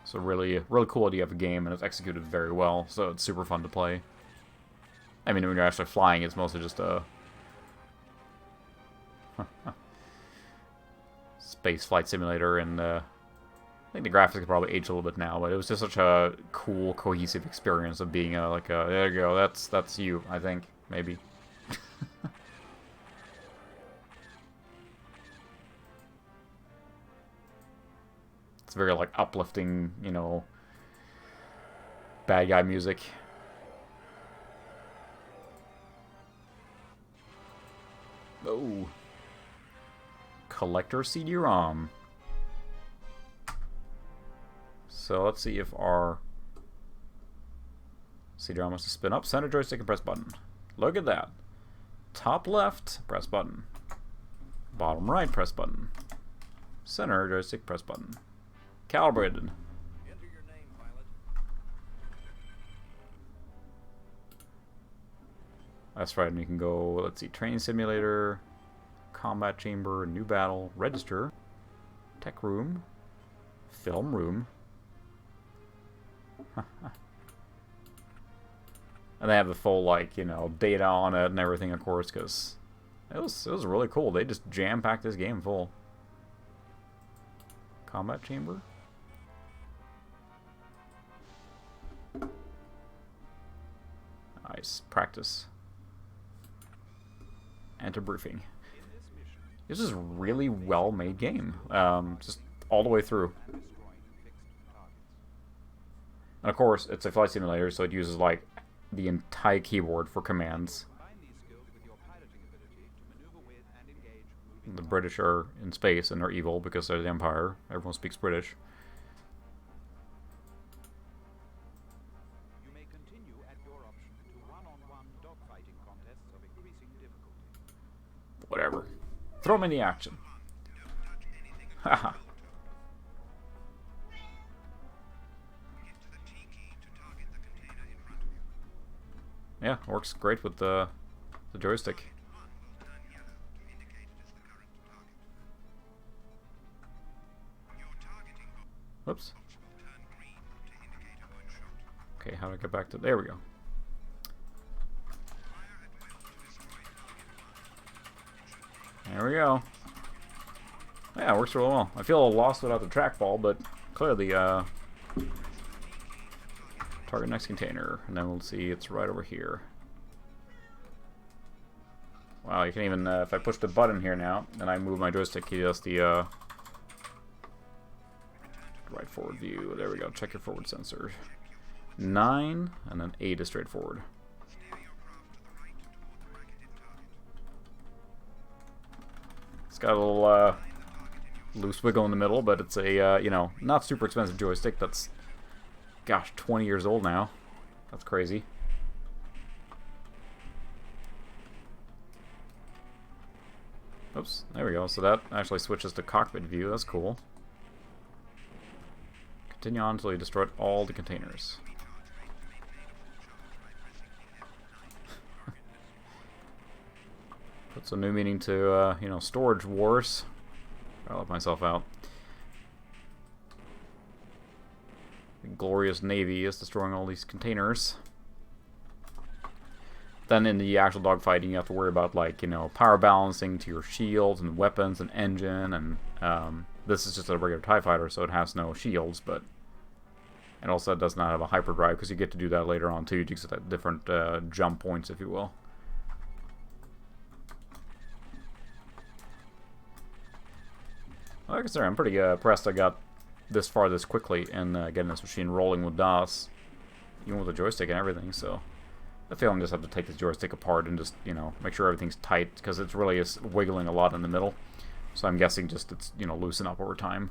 Speaker 1: So really cool idea of a game, and it's executed very well, so it's super fun to play. I mean, when you're actually flying, it's mostly just a space flight simulator, and I think the graphics have probably aged a little bit now, but it was just such a cool, cohesive experience of being there you go, that's you, I think, maybe. It's very, like, uplifting, you know, bad guy music. Oh. Collector CD-ROM. So let's see if our CD-ROM wants to spin up. Center joystick and press button. Look at that. Top left, press button. Bottom right, press button. Center joystick, press button. Calibrated.
Speaker 2: Enter your name, pilot.
Speaker 1: That's right, and you can go, let's see, training simulator, combat chamber, new battle, register, tech room, film room. And they have the full, like, you know, data on it and everything, of course, because it was really cool. They just jam-packed this game full. Combat chamber. Nice. Practice. Enter briefing. This is a really well-made game. Just all the way through. And of course, it's a flight simulator, so it uses, like, the entire keyboard for commands. The British are in space and they're evil because they're the Empire. Everyone speaks British.
Speaker 2: You may continue at your option to one-on-one dogfighting contests of increasing difficulty.
Speaker 1: Whatever. Throw them in the action. Haha. Yeah, works great with the joystick. Whoops. Okay, how do I get back to... There we go. There we go. Yeah, it works really well. I feel a little lost without the trackball, but clearly, target next container, and then we'll see it's right over here. Wow, you can even, if I push the button here now, and I move my joystick, he does the, right forward view. There we go. Check your forward sensor. 9, and then 8 is straight forward. It's got a little loose wiggle in the middle, but it's a you know, not super expensive joystick. That's, gosh, 20 years old now. That's crazy. Oops, there we go. So that actually switches to cockpit view. That's cool. Continue on until you destroyed all the containers. Puts a new meaning to, you know, storage wars. I'll let myself out. The glorious Navy is destroying all these containers. Then in the actual dogfighting, you have to worry about, like, you know, power balancing to your shields and weapons and engine. And this is just a regular TIE fighter, so it has no shields, but it also does not have a hyperdrive, because you get to do that later on too. You get that different jump points, if you will. Like I said, I'm pretty impressed I got this far this quickly and getting this machine rolling with Douse, even with the joystick and everything. So I feel I just have to take this joystick apart and just, you know, make sure everything's tight, because it's really is wiggling a lot in the middle. So I'm guessing just it's, you know, loosen up over time.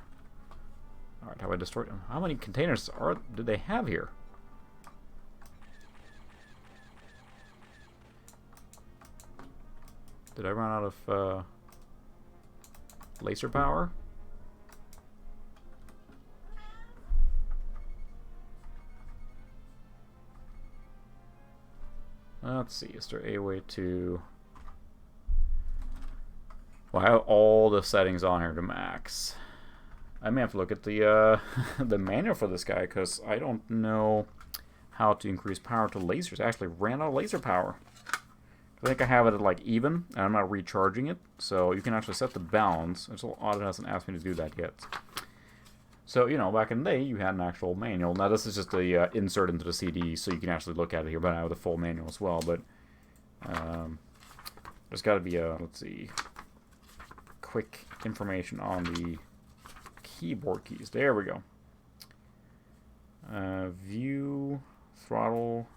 Speaker 1: All right, how do I destroy them? How many containers do they have here? Did I run out of laser power? Let's see, is there a way to... Well, I have all the settings on here to max. I may have to look at the the manual for this guy, because I don't know how to increase power to lasers. I actually ran out of laser power. I think I have it at like even, and I'm not recharging it. So you can actually set the balance. It's a little odd it hasn't asked me to do that yet. So, you know, back in the day, you had an actual manual. Now, this is just a insert into the CD, so you can actually look at it here, but I have the full manual as well. But there's got to be a, let's see, quick information on the keyboard keys. There we go. View, throttle,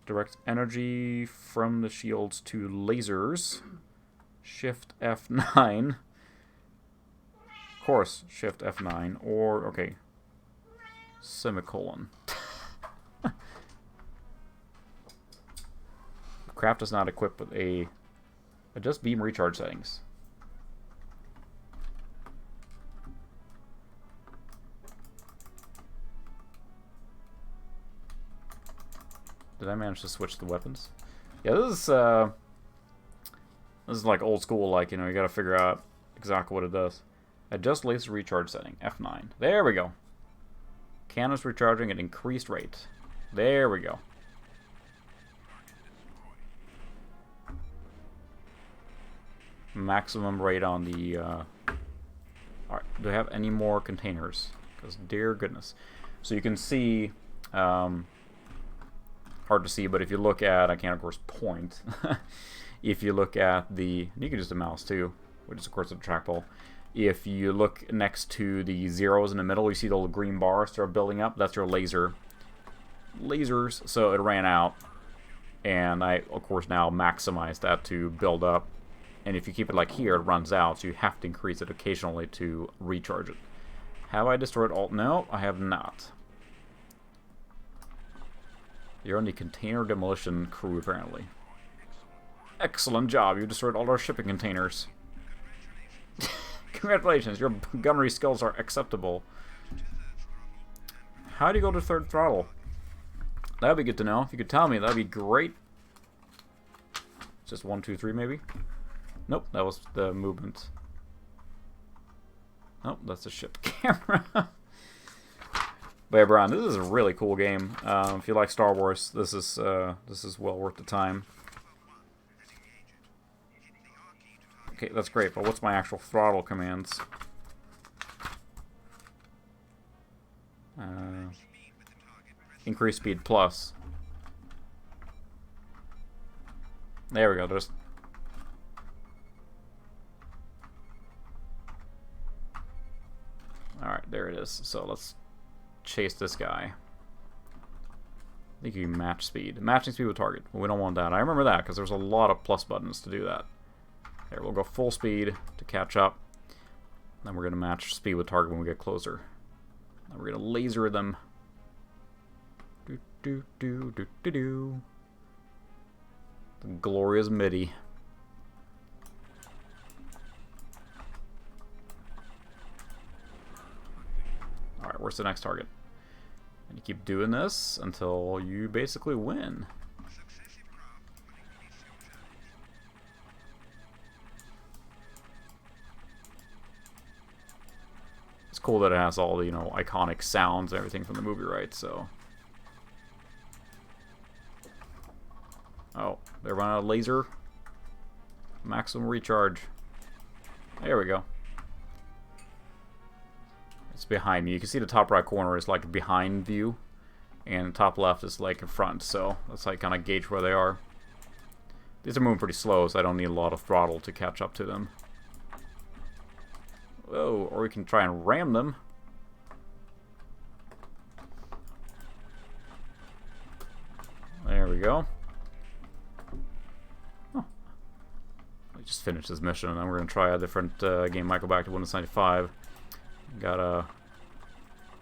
Speaker 1: directs energy from the shields to lasers. Shift F9. Of course, Shift F9, or, okay, semicolon. Craft is not equipped with a adjust beam recharge settings. Did I manage to switch the weapons? Yeah, this is like old school, like, you know, you gotta figure out exactly what it does. Adjust laser recharge setting, F9. There we go. Cannons recharging at increased rate. There we go. Maximum rate on the, Alright, do I have any more containers? Because, dear goodness. So you can see, hard to see, but if you look at, I can't of course point, if you look at the, you can just a mouse too, which is of course a trackball. If you look next to the zeros in the middle, you see the little green bars start building up, that's your lasers. So it ran out, and I of course now maximize that to build up. And if you keep it like here, it runs out, so you have to increase it occasionally to recharge it. Have I destroyed all? No, I have not. You're on the container demolition crew, apparently. Excellent job, you destroyed all our shipping containers. Congratulations, your gunnery skills are acceptable. How do you go to third throttle? That'd be good to know. If you could tell me, that'd be great. Just 1, 2, 3, maybe? Nope, that was the movement. Nope, that's the ship camera. But yeah, Brian, this is a really cool game. If you like Star Wars, this is well worth the time. Okay, that's great, but what's my actual throttle commands? Increase speed plus. There we go. There's. Alright, there it is. So let's chase this guy. I think you can match speed. Matching speed with target. Well, we don't want that. I remember that because there's a lot of plus buttons to do that. There, we'll go full speed to catch up. Then we're going to match speed with target when we get closer. Then we're going to laser them. Do, do, do, do, do, do. The glorious MIDI. Alright, where's the next target? And you keep doing this until you basically win. It's cool that it has all the, you know, iconic sounds and everything from the movie, right? So. Oh, they're running out of laser. Maximum recharge. There we go. It's behind me. You can see the top right corner is like behind view, and the top left is like in front. So that's how you kind of gauge where they are. These are moving pretty slow, so I don't need a lot of throttle to catch up to them. Whoa, or we can try and ram them. There we go. Oh. I just finished this mission, and then we're going to try a different game. Might go back to Windows 95. Got a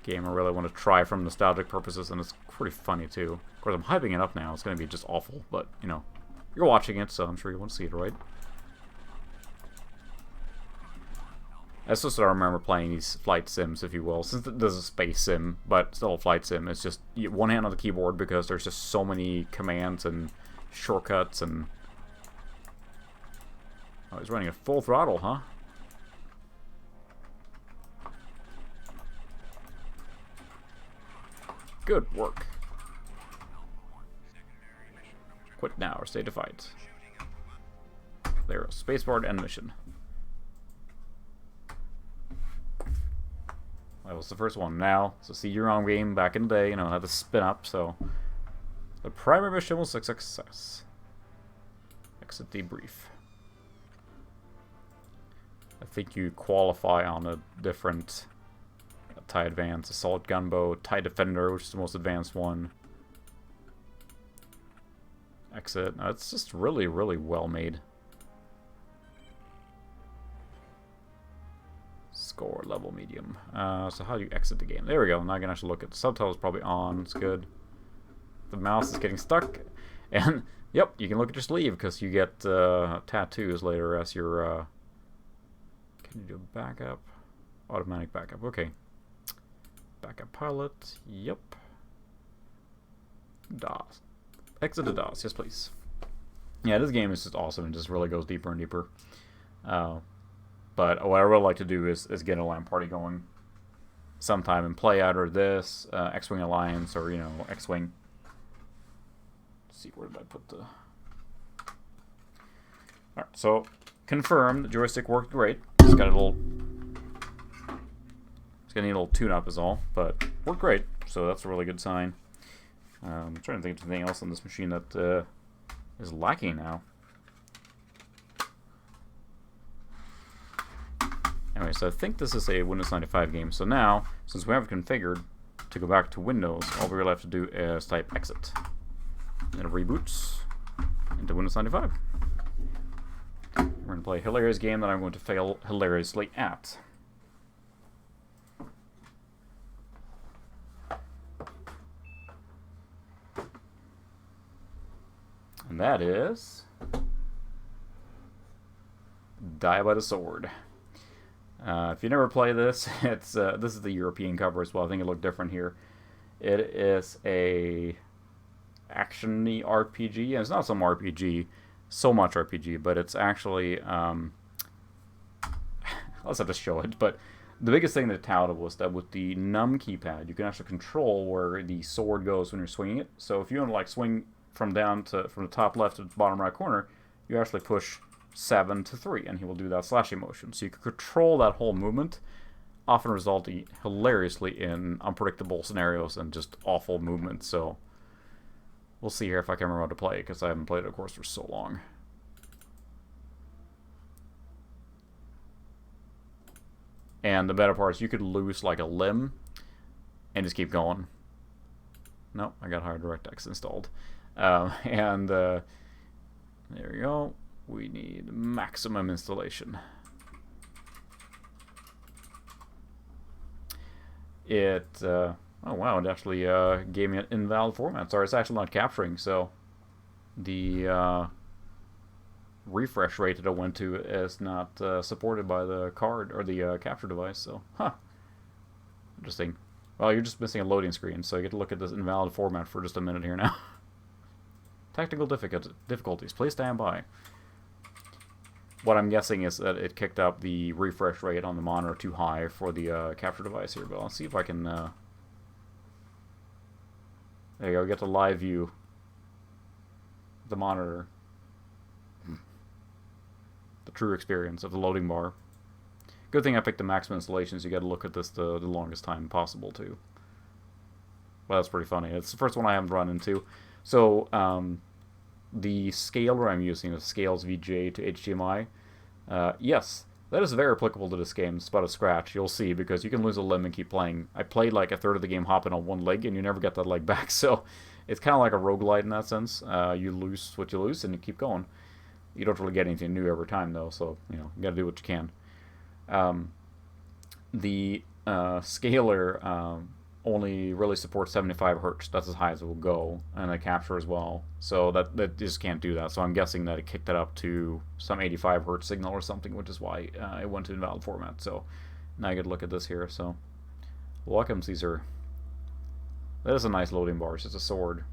Speaker 1: game I really want to try from nostalgic purposes, and it's pretty funny too. Of course, I'm hyping it up now. It's going to be just awful, but, you know, you're watching it, so I'm sure you want to see it, right? That's just what I remember playing these flight sims, if you will. Since this is a space sim, but still a flight sim, it's just one hand on the keyboard because there's just so many commands and shortcuts and... Oh, he's running at full throttle, huh? Good work. Quit now or stay to fight. There, spacebar to end mission. That was the first one. Now, so see your own game back in the day, you know, had to spin up, so the primary mission was a success. Exit debrief. I think you qualify on a different TIE Advance, Assault Gunboat, TIE Defender, which is the most advanced one. Exit. It's just really, really well made. Score level medium. So how do you exit the game? There we go. Now I can actually look at the subtitles. Probably on. It's good. The mouse is getting stuck, and yep, you can look at your sleeve because you get tattoos later as your. Can you do a backup? Automatic backup. Okay. Backup pilot. Yep. Douse. Exit to Douse, yes please. Yeah, this game is just awesome. It just really goes deeper and deeper. But what I really like to do is get a LAN party going sometime and play either this, X-Wing Alliance, or, you know, X-Wing. Let's see, where did I put the... Alright, so, confirmed, the joystick worked great. It's got a little... It's gonna need a little tune-up is all, but worked great, so that's a really good sign. I'm trying to think of anything else on this machine that is lacking now. Anyway, so I think this is a Windows 95 game. So now, since we have it configured to go back to Windows, all we really have to do is type exit. And it reboots into Windows 95. We're going to play a hilarious game that I'm going to fail hilariously at. And that is Diabetis Sword. If you never play this, it's this is the European cover as well. I think it looked different here. It is a action-y RPG, and it's not some RPG, so much RPG, but it's actually let's have to show it. But the biggest thing that touted was that with the num keypad, you can actually control where the sword goes when you're swinging it. So if you want to like swing from the top left to the bottom right corner, you actually push 7 to 3, and he will do that slashing motion. So you can control that whole movement, often resulting hilariously in unpredictable scenarios and just awful movements. So we'll see here if I can remember how to play it, because I haven't played it, of course, for so long. And the better part is you could lose like a limb and just keep going. Nope, I got Higher DirectX installed. There we go. We need maximum installation. Oh wow, it actually gave me an invalid format. Sorry, it's actually not capturing, so the refresh rate that I went to is not supported by the card or the capture device, so, huh. Interesting. Well, you're just missing a loading screen, so you get to look at this invalid format for just a minute here now. Technical difficulties. Please stand by. What I'm guessing is that it kicked up the refresh rate on the monitor too high for the capture device here, but I'll see if I can... There you go, get the live view. The monitor. The true experience of the loading bar. Good thing I picked the maximum installation, so you got to look at this the longest time possible, too. Well, that's pretty funny. It's the first one I haven't run into. So, the scaler I'm using is Scales VGA to HDMI. Yes, that is very applicable to this game. It's about a scratch, you'll see, because you can lose a limb and keep playing. I played like a third of the game hopping on one leg, and you never get that leg back, so it's kind of like a roguelite in that sense. You lose what you lose, and you keep going. You don't really get anything new every time, though, so, you know, you gotta do what you can. The scaler only really supports 75 hertz. That's as high as it will go, and the capture as well. So that just can't do that. So I'm guessing that it kicked it up to some 85 hertz signal or something, which is why it went to invalid format. So now you get to look at this here. So welcome, Caesar. That is a nice loading bar. It's just a sword.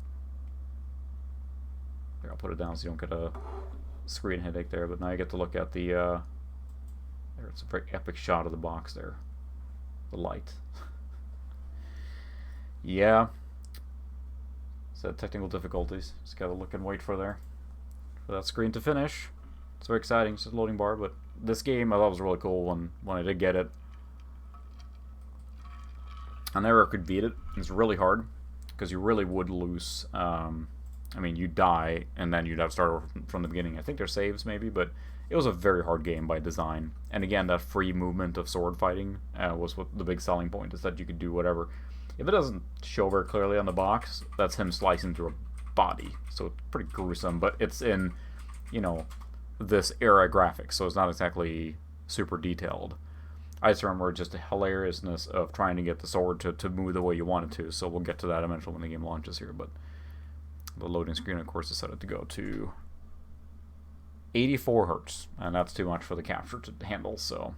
Speaker 1: There, I'll put it down so you don't get a screen headache there. But now you get to look at the. There, it's a very epic shot of the box there. The light. Yeah. So technical difficulties. Just gotta look and wait for that screen to finish. It's very exciting. It's just a loading bar, but this game I thought was really cool when I did get it. I never could beat it. It's really hard because you really would lose. I mean, you die and then you'd have to start over from the beginning. I think there's saves maybe, but it was a very hard game by design. And again, that free movement of sword fighting was what the big selling point is, that you could do whatever. If it doesn't show very clearly on the box, that's him slicing through a body. So it's pretty gruesome, but it's in, you know, this era graphics, so it's not exactly super detailed. I just remember just the hilariousness of trying to get the sword to move the way you want it to, so we'll get to that eventually when the game launches here, but the loading screen, of course, is set to go to 84 hertz, and that's too much for the capture to handle, so...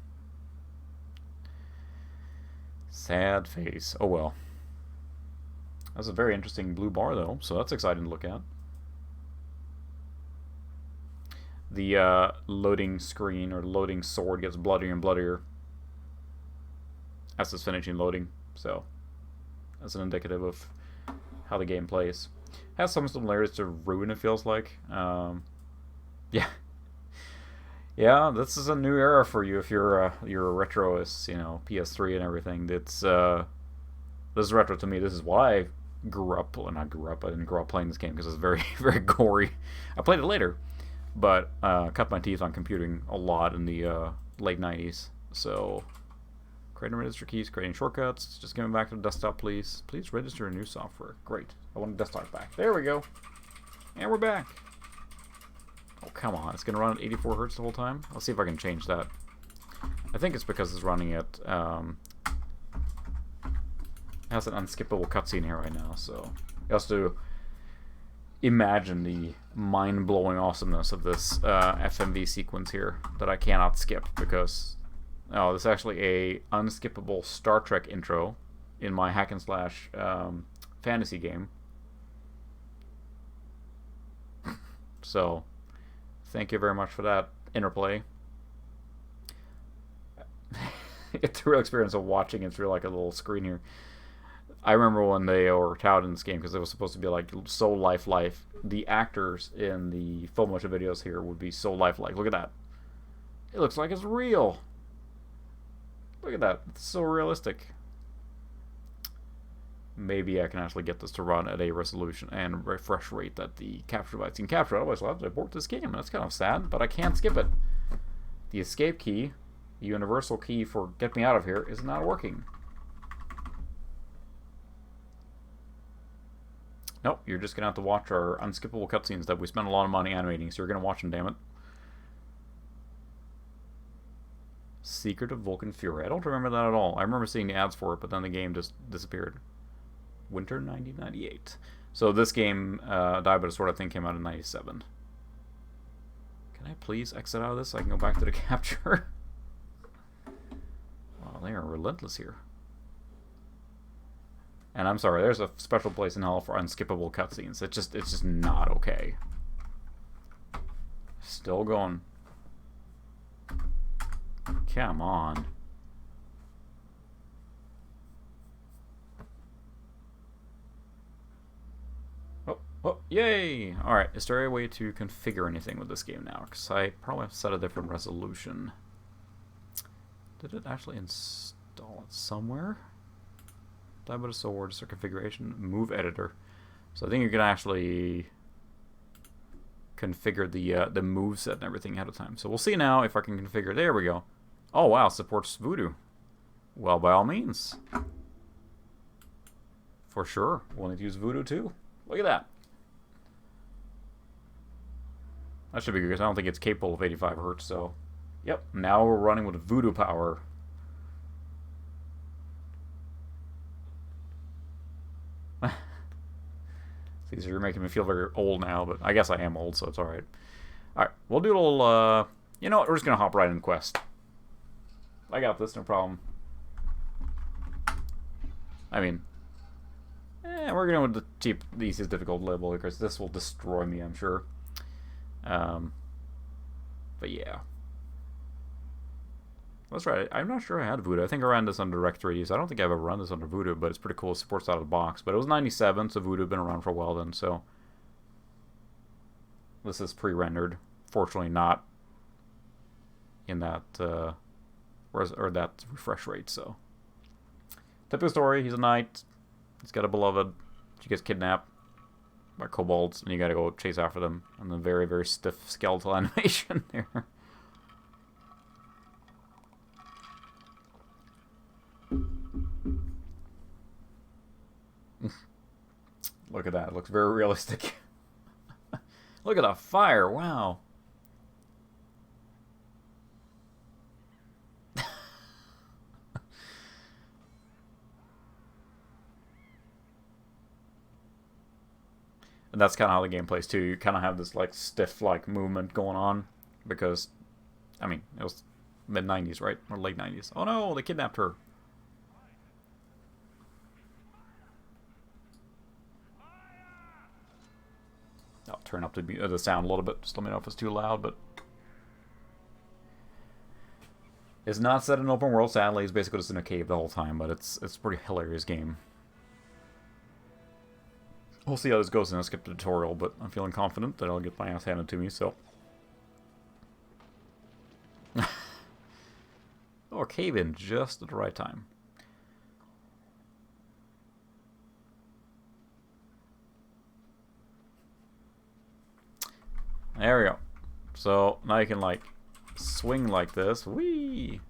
Speaker 1: Sad face. Oh well. That's a very interesting blue bar, though, so that's exciting to look at. the loading screen or loading sword gets bloodier and bloodier as it's finishing loading. So that's an indicative of how the game plays. Has some similarities to Ruin, it feels like. Yeah. Yeah, this is a new era for you if you're a retroist, you know, PS3 and everything. It's this is retro to me. This is why I grew up. Well, not grew up. I didn't grow up playing this game because it's very, very gory. I played it later, but cut my teeth on computing a lot in the late 90s. So, creating register keys, creating shortcuts. Just give me back to the desktop, please. Please register new software. Great. I want the desktop back. There we go. And we're back. Oh, come on. It's going to run at 84 hertz the whole time? Let's see if I can change that. I think it's because it's running at... it has an unskippable cutscene here right now, so... You have to imagine the mind-blowing awesomeness of this FMV sequence here that I cannot skip because... Oh, this is actually a unskippable Star Trek intro in my hack and slash fantasy game. So... Thank you very much for that interplay. It's a real experience of watching it through like a little screen here. I remember when they were touted in this game because it was supposed to be like so lifelike. The actors in the full motion videos here would be so lifelike. Look at that. It looks like it's real. Look at that. It's so realistic. Maybe I can actually get this to run at a resolution and refresh rate that the capture device can capture. Otherwise, I'll have to abort this game. That's kind of sad, but I can't skip it. The escape key, the universal key for get me out of here, is not working. Nope, you're just going to have to watch our unskippable cutscenes that we spent a lot of money animating, so you're going to watch them, damn it. Secret of Vulcan Fury. I don't remember that at all. I remember seeing the ads for it, but then the game just disappeared. Winter 1998. So this game, Diabetis Sword, I think came out in 97. Can I please exit out of this so I can go back to the capture? Wow, they are relentless here. And I'm sorry, there's a special place in hell for unskippable cutscenes. It's just not okay. Still going. Come on. Oh, yay! Alright, is there a way to configure anything with this game now? Because I probably have to set a different resolution. Did it actually install it somewhere? Diabetis Sword, start configuration, move editor. So I think you can actually configure the moveset and everything ahead of time. So we'll see now if I can configure. There we go. Oh wow, supports voodoo. Well, by all means. For sure. We'll need to use voodoo too. Look at that. That should be good because I don't think it's capable of 85 hertz, so... Yep, now we're running with voodoo power. See, so you're making me feel very old now, but I guess I am old, so it's alright. Alright, we'll do a little, you know what, we're just gonna hop right in Quest. I got this, no problem. I mean... we're going with the easiest difficult level because this will destroy me, I'm sure. But yeah. That's right. I'm not sure I had Voodoo. I think I ran this under Direct 3D, so I don't think I've ever run this under Voodoo, but it's pretty cool. It supports out of the box. But it was 97, so Voodoo had been around for a while then, so... This is pre-rendered. Fortunately not in that, or that refresh rate, so... Typical story, he's a knight. He's got a beloved. She gets kidnapped by kobolds, and you gotta go chase after them. And the very, very stiff skeletal animation there. Look at that. It looks very realistic. Look at the fire. Wow. And that's kind of how the game plays too. You kind of have this like stiff like movement going on because, I mean, it was mid-90s, right? Or late 90s. Oh no, they kidnapped her. I'll turn up the sound a little bit. Just let me know if it's too loud, but It's not set in open world, sadly. It's basically just in a cave the whole time, but it's a pretty hilarious game. We'll see how this goes, and I'll skip the tutorial, but I'm feeling confident that I'll get my ass handed to me, so. Oh, a cave in just at the right time. There we go. So now you can like swing like this. Whee!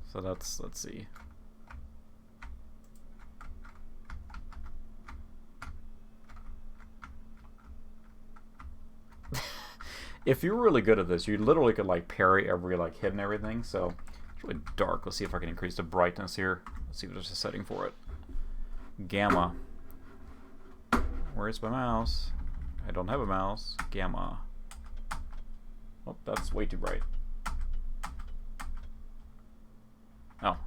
Speaker 1: So let's see. If you're really good at this, you literally could like parry every like hit and everything. So it's really dark. Let's see if I can increase the brightness here. Let's see if there's a setting for it. Gamma. Where's my mouse? I don't have a mouse. Gamma. Oh, that's way too bright. Oh.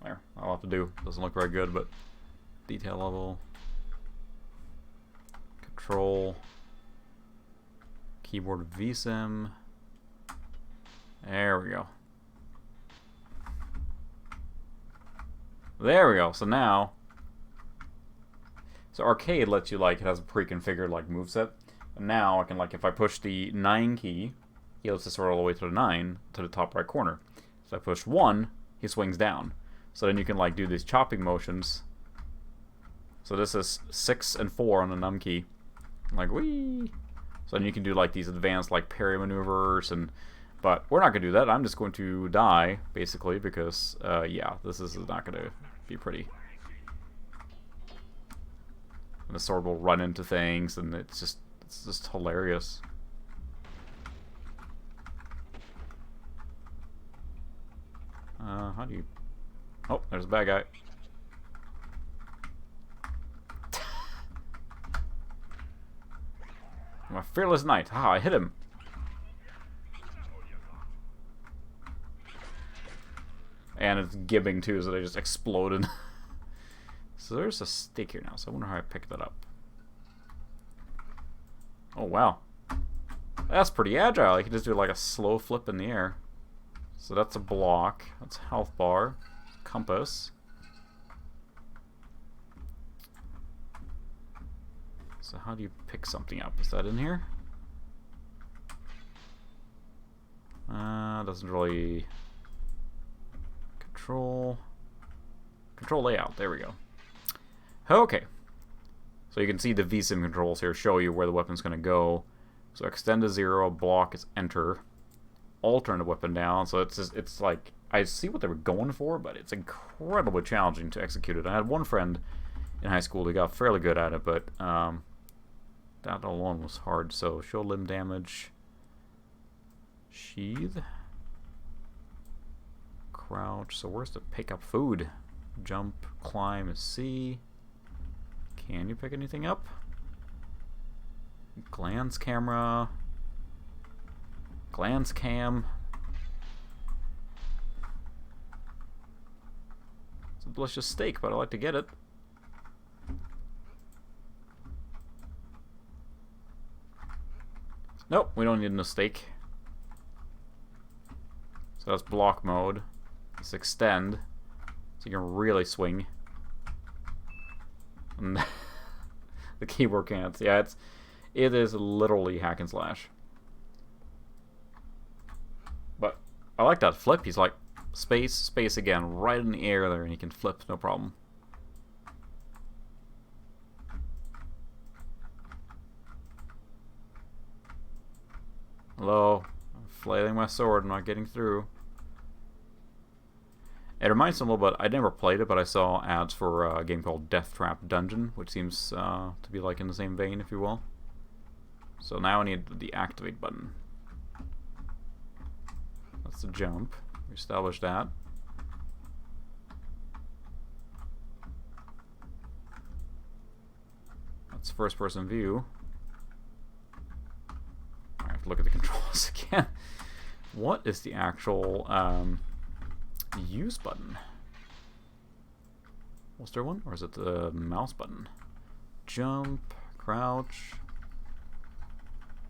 Speaker 1: There. I'll have to do. Doesn't look very good, but detail level. Control. Keyboard VSim. There we go. There we go. So now, so arcade lets you like, it has a pre-configured like moveset. And now I can like, if I push the 9 key, he lets us sword all the way to the 9 to the top right corner. So I push 1, he swings down. So then you can like do these chopping motions. So this is 6 and 4 on the num key. Like whee. So then you can do like these advanced like parry maneuvers, and but we're not gonna do that. I'm just going to die basically because yeah, this is not gonna be pretty. And the sword will run into things, and it's just hilarious. How do you? Oh, there's a bad guy. My fearless knight. Ah, I hit him. And it's gibbing too, so they just exploded. So there's a stick here now, so I wonder how I pick that up. Oh, wow. That's pretty agile. You can just do like a slow flip in the air. So that's a block. That's a health bar. Compass. So how do you pick something up? Is that in here? Doesn't really... Control layout. There we go. Okay. So you can see the VSim controls here show you where the weapon's going to go. So extend to 0, block is enter. Alt turn the weapon down. So it's just, it's like, I see what they were going for, but it's incredibly challenging to execute it. I had one friend in high school who got fairly good at it, but that alone was hard. So show limb damage. Sheath. Crouch. So where's the pick up food? Jump, climb is C. Can you pick anything up? Glance camera. Glance cam. It's a delicious steak, but I like to get it. Nope, we don't need no steak. So that's block mode. Let's extend. So you can really swing. And the keyboard can't. Yeah, it is literally hack and slash. But I like that flip. He's like space, space again, right in the air there, and he can flip, no problem. Hello, I'm flailing my sword. I'm not getting through. It reminds me a little bit, I never played it, but I saw ads for a game called Death Trap Dungeon, which seems to be like in the same vein, if you will. So now I need the activate button. That's the jump. We established that. That's first person view. I have to look at the controls again. What is the actual use button? Was there one? Or is it the mouse button? Jump, crouch,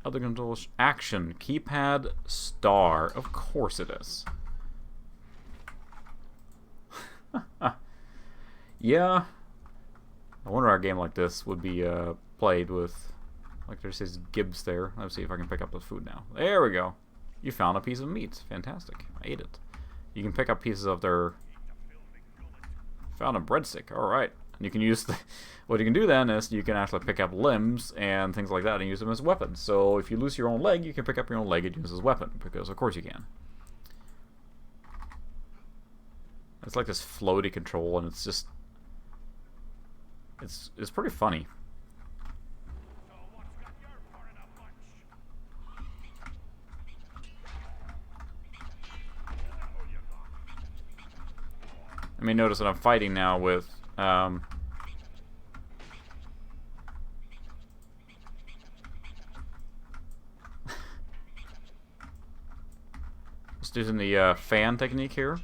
Speaker 1: other controls, action, keypad, star. Of course it is. Yeah. I wonder how a game like this would be played with, like there's his Gibbs there. Let's see if I can pick up the food now. There we go. You found a piece of meat. Fantastic. I ate it. You can pick up pieces of their... Found a breadstick. Alright. You can use the... What you can do then is you can actually pick up limbs and things like that and use them as weapons. So if you lose your own leg, you can pick up your own leg and use it as a weapon. Because of course you can. It's like this floaty control and it's just... It's pretty funny. I mean, notice that I'm fighting now with just using the fan technique here.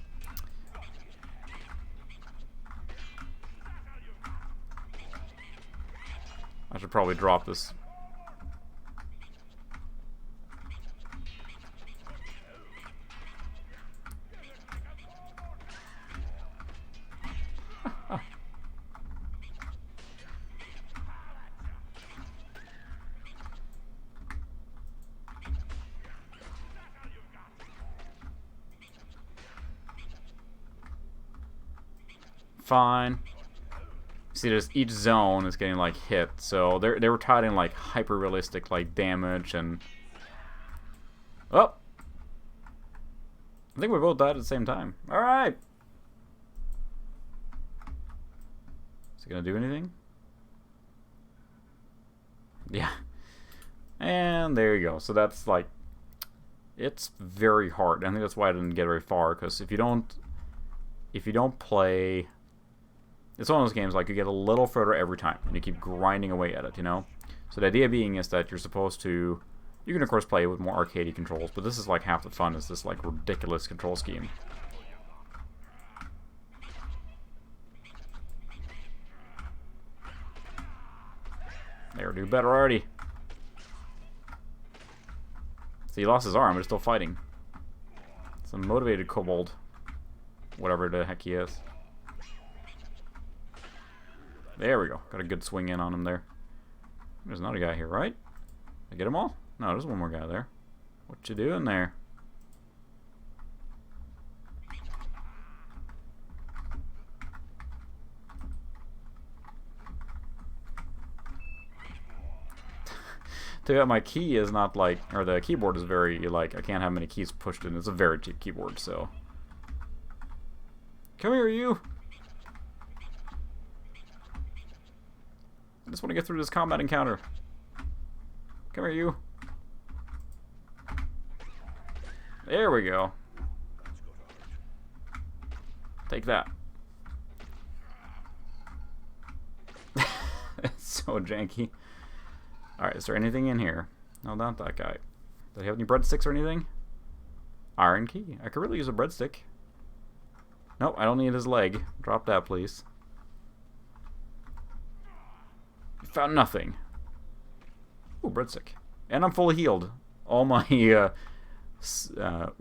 Speaker 1: I should probably drop this. Fine. See, there's each zone is getting like hit, so they were trying like hyper realistic like damage and. Oh, I think we both died at the same time. All right. Is it gonna do anything? Yeah. And there you go. So that's like, it's very hard. I think that's why I didn't get very far, because if you don't play. It's one of those games like you get a little further every time, and you keep grinding away at it, you know? So the idea being is that you're supposed to... You can, of course, play with more arcadey controls, but this is like half the fun, is this like ridiculous control scheme. There, do better already. So he lost his arm, but he's still fighting. It's a motivated kobold. Whatever the heck he is. There we go. Got a good swing in on him there. There's another guy here, right? Did I get them all? No, there's one more guy there. What you doing there? Tell you what, my key is not like, or the keyboard is very, like, I can't have many keys pushed in. It's a very cheap keyboard, so. Come here, you! I just want to get through this combat encounter. Come here, you. There we go. Take that. It's so janky. Alright, is there anything in here? No, not that guy. Does he have any breadsticks or anything? Iron key. I could really use a breadstick. Nope, I don't need his leg. Drop that, please. Found nothing. Ooh, breadstick. And I'm fully healed. All my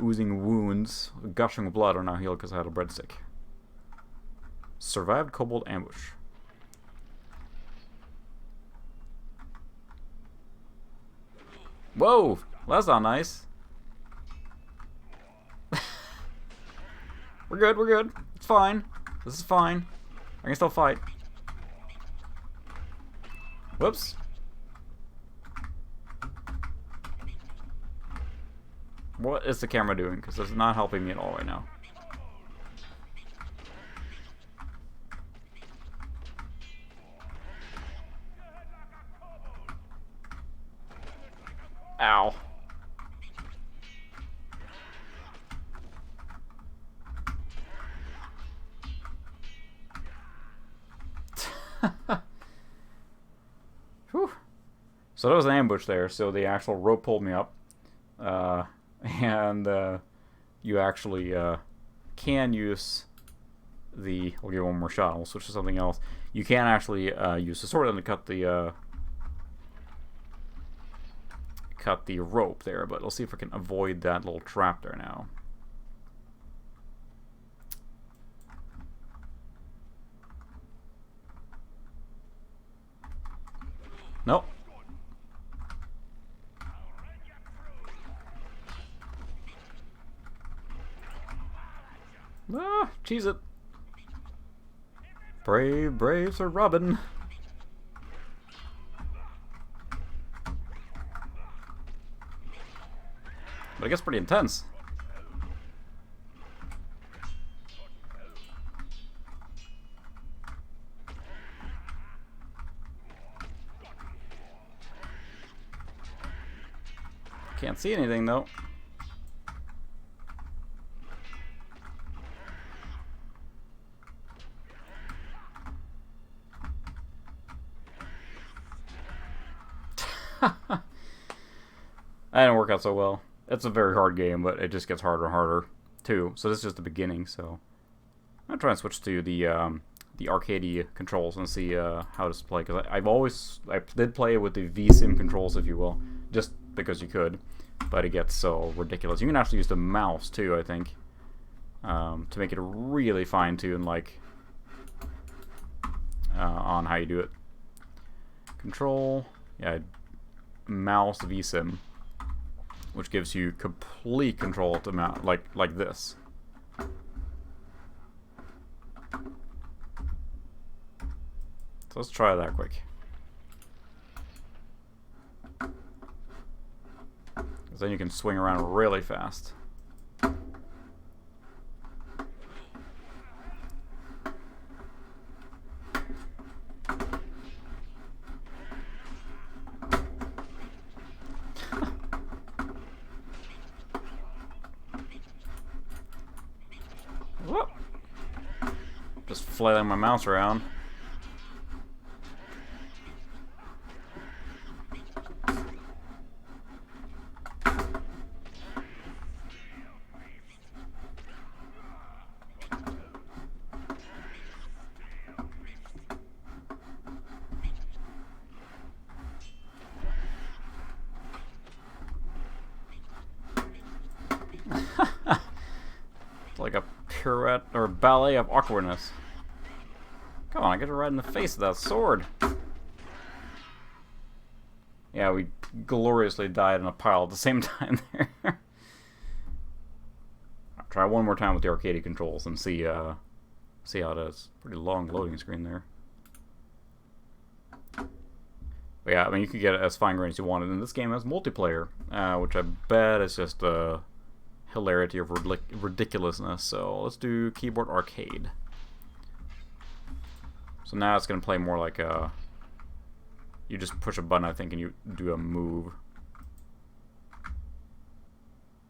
Speaker 1: oozing wounds, gushing blood are now healed because I had a breadstick. Survived kobold ambush. Whoa! Well, that's not nice. We're good, we're good. It's fine. This is fine. I can still fight. Whoops. What is the camera doing? Because it's not helping me at all right now. Ow. Whew. So there was an ambush there, so the actual rope pulled me up. and you actually can use the... I'll give it one more shot. We'll switch to something else. You can actually use the sword to cut the rope there, but let's see if I can avoid that little trap there now. Nope. Ah, cheese it. Brave, brave Sir Robin. But it gets pretty intense. Can't see anything though. That didn't work out so well. It's a very hard game, but it just gets harder and harder too. So this is just the beginning. So I'm gonna try and switch to the arcade controls and see how to play. Because I did play with the VSim controls, if you will, just because you could. But it gets so ridiculous. You can actually use the mouse too, I think, to make it really fine-tuned, like on how you do it. Control, yeah, mouse VSim, which gives you complete control of the mouse, like this. So let's try that quick. Because then you can swing around really fast. Whoop. Just flailing my mouse around. It's like a pirouette or ballet of awkwardness. Come on, I get it right in the face of that sword. Yeah, we gloriously died in a pile at the same time there. I'll try one more time with the arcade controls and see how it is. Pretty long loading screen there. But yeah, I mean, you can get it as fine-grained as you wanted. And this game has multiplayer, which I bet is just a hilarity of ridiculousness. So let's do keyboard arcade. So now it's going to play more like a... You just push a button, I think, and you do a move.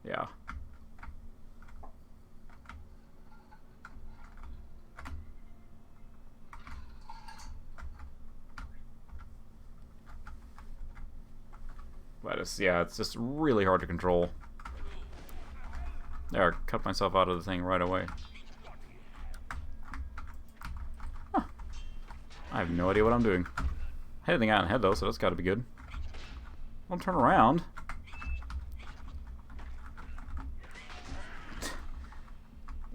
Speaker 1: Yeah. But it's, yeah, it's just really hard to control. There, I cut myself out of the thing right away. Huh. I have no idea what I'm doing. Hitting out in head though, so that's got to be good. Don't turn around.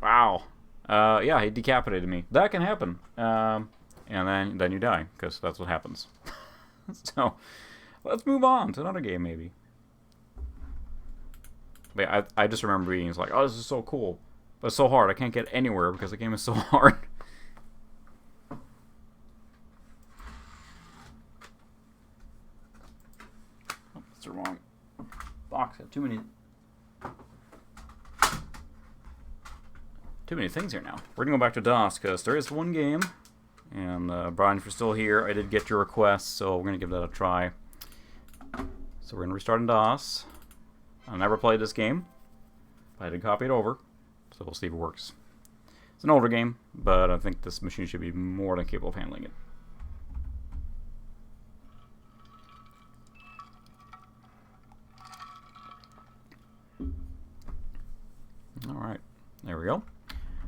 Speaker 1: Wow. Yeah, he decapitated me. That can happen. And then you die, because that's what happens. So, let's move on to another game, maybe. But yeah, I just remember being like, oh, this is so cool. But it's so hard. I can't get anywhere because the game is so hard. Oh, that's the wrong box. I have too many things here now. We're going to go back to Douse because there is one game. And Brian, if you're still here, I did get your request, so we're going to give that a try. So we're going to restart in Douse. I never played this game, but I did copy it over, so we'll see if it works. It's an older game, but I think this machine should be more than capable of handling it. Alright, there we go.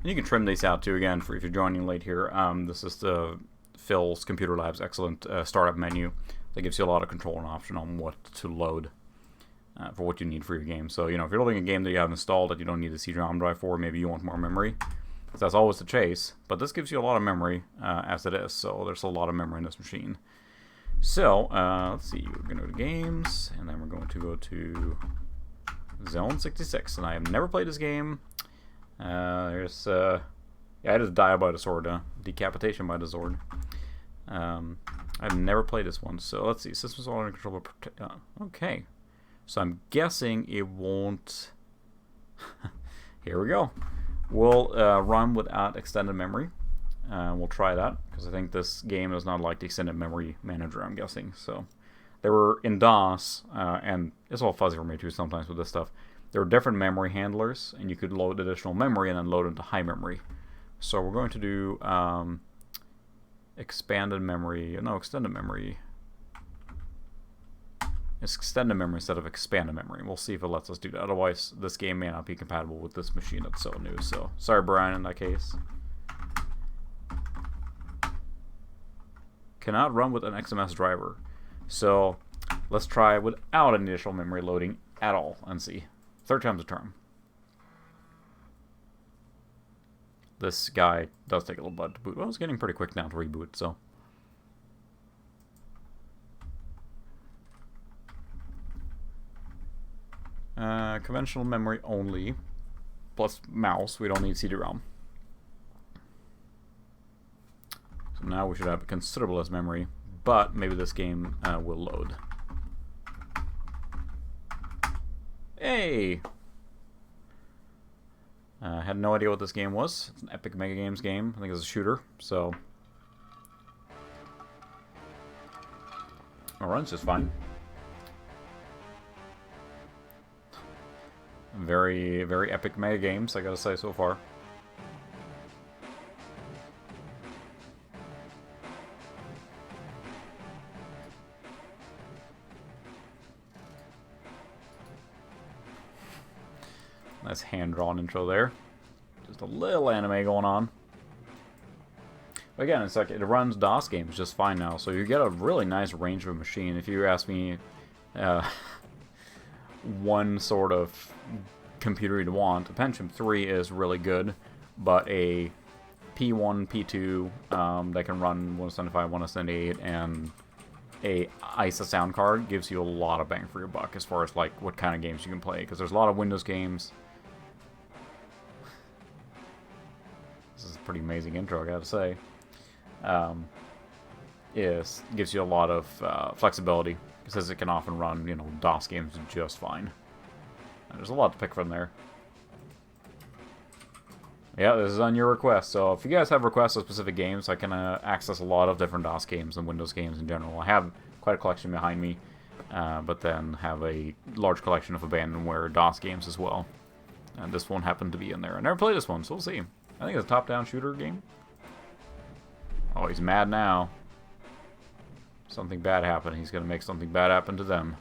Speaker 1: And you can trim these out too, again, for if you're joining late here. This is the Phil's Computer Lab's excellent startup menu that gives you a lot of control and option on what to load for what you need for your game. So, you know, if you're loading a game that you have installed that you don't need the CD-ROM drive for, maybe you want more memory. So that's always the case, but this gives you a lot of memory as it is, so there's a lot of memory in this machine. So, let's see, we're going to go to Games, and then we're going to go to Zone 66, and I have never played this game. There's, yeah, it is Diabetis Sword, Decapitation by the Sword. I've never played this one, so let's see, Systems all under control. Okay, so I'm guessing it won't. Here we go. We'll run without extended memory. We'll try that, because I think this game is not like the extended memory manager, I'm guessing. So they were in DOS, and it's all fuzzy for me too sometimes with this stuff. There were different memory handlers, and you could load additional memory and then load into high memory. So we're going to do extended memory instead of expanded memory. We'll see if it lets us do that. Otherwise, this game may not be compatible with this machine that's so new. So, sorry, Brian, in that case. Cannot run with an XMS driver. So, let's try without an initial memory loading at all and see. Third time's a charm. This guy does take a little bit to boot. Well, it's getting pretty quick now to reboot, so. Conventional memory only, plus mouse. We don't need CD-ROM. So now we should have considerable less memory, but maybe this game will load. Hey! Had no idea what this game was. It's an Epic Mega Games game. I think it's a shooter, so. It runs just fine. Very, very epic mega games, I gotta say, so far. Nice hand-drawn intro there. Just a little anime going on. But again, it's like it runs DOS games just fine now, so you get a really nice range of a machine. If you ask me one sort of computer you'd want, a Pentium 3 is really good, but a P1, P2 that can run 175, 178, and a ISA sound card gives you a lot of bang for your buck as far as like what kind of games you can play, because there's a lot of Windows games. This is a pretty amazing intro, I gotta say. Gives you a lot of flexibility, because it can often run, you know, DOS games just fine. And there's a lot to pick from there. Yeah, this is on your request, so if you guys have requests of specific games, I can access a lot of different DOS games and Windows games in general. I have quite a collection behind me, but then have a large collection of abandonware DOS games as well. And this one happened to be in there. I never played this one, so we'll see. I think it's a top-down shooter game. Oh, he's mad now. Something bad happened. He's going to make something bad happen to them.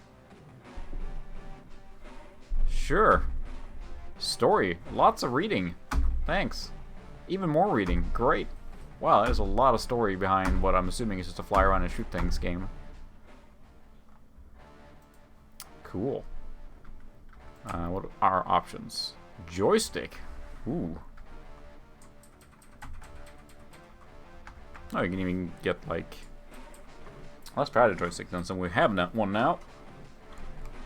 Speaker 1: Sure. Story. Lots of reading. Thanks. Even more reading. Great. Wow, there's a lot of story behind what I'm assuming is just a fly around and shoot things game. Cool. What are our options? Joystick. Ooh. Oh, you can even get, like... Let's try the joystick then, so we have one now.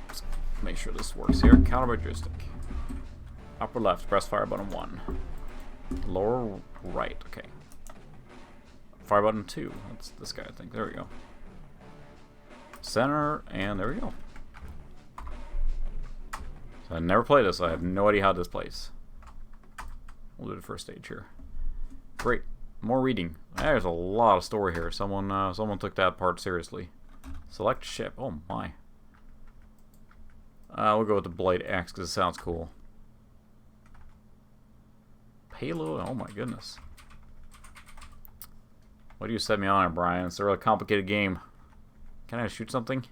Speaker 1: Let's make sure this works here. Counterweight joystick. Upper left, press fire button 1. Lower right, okay. Fire button 2. That's this guy, I think. There we go. Center, and there we go. So I never played this, so I have no idea how this plays. We'll do the first stage here. Great. More reading. There's a lot of story here. Someone took that part seriously. Select ship. Oh my. We'll go with the Blade X because it sounds cool. Payload. Oh my goodness. What do you set me on it, Brian? It's a really complicated game. Can I shoot something?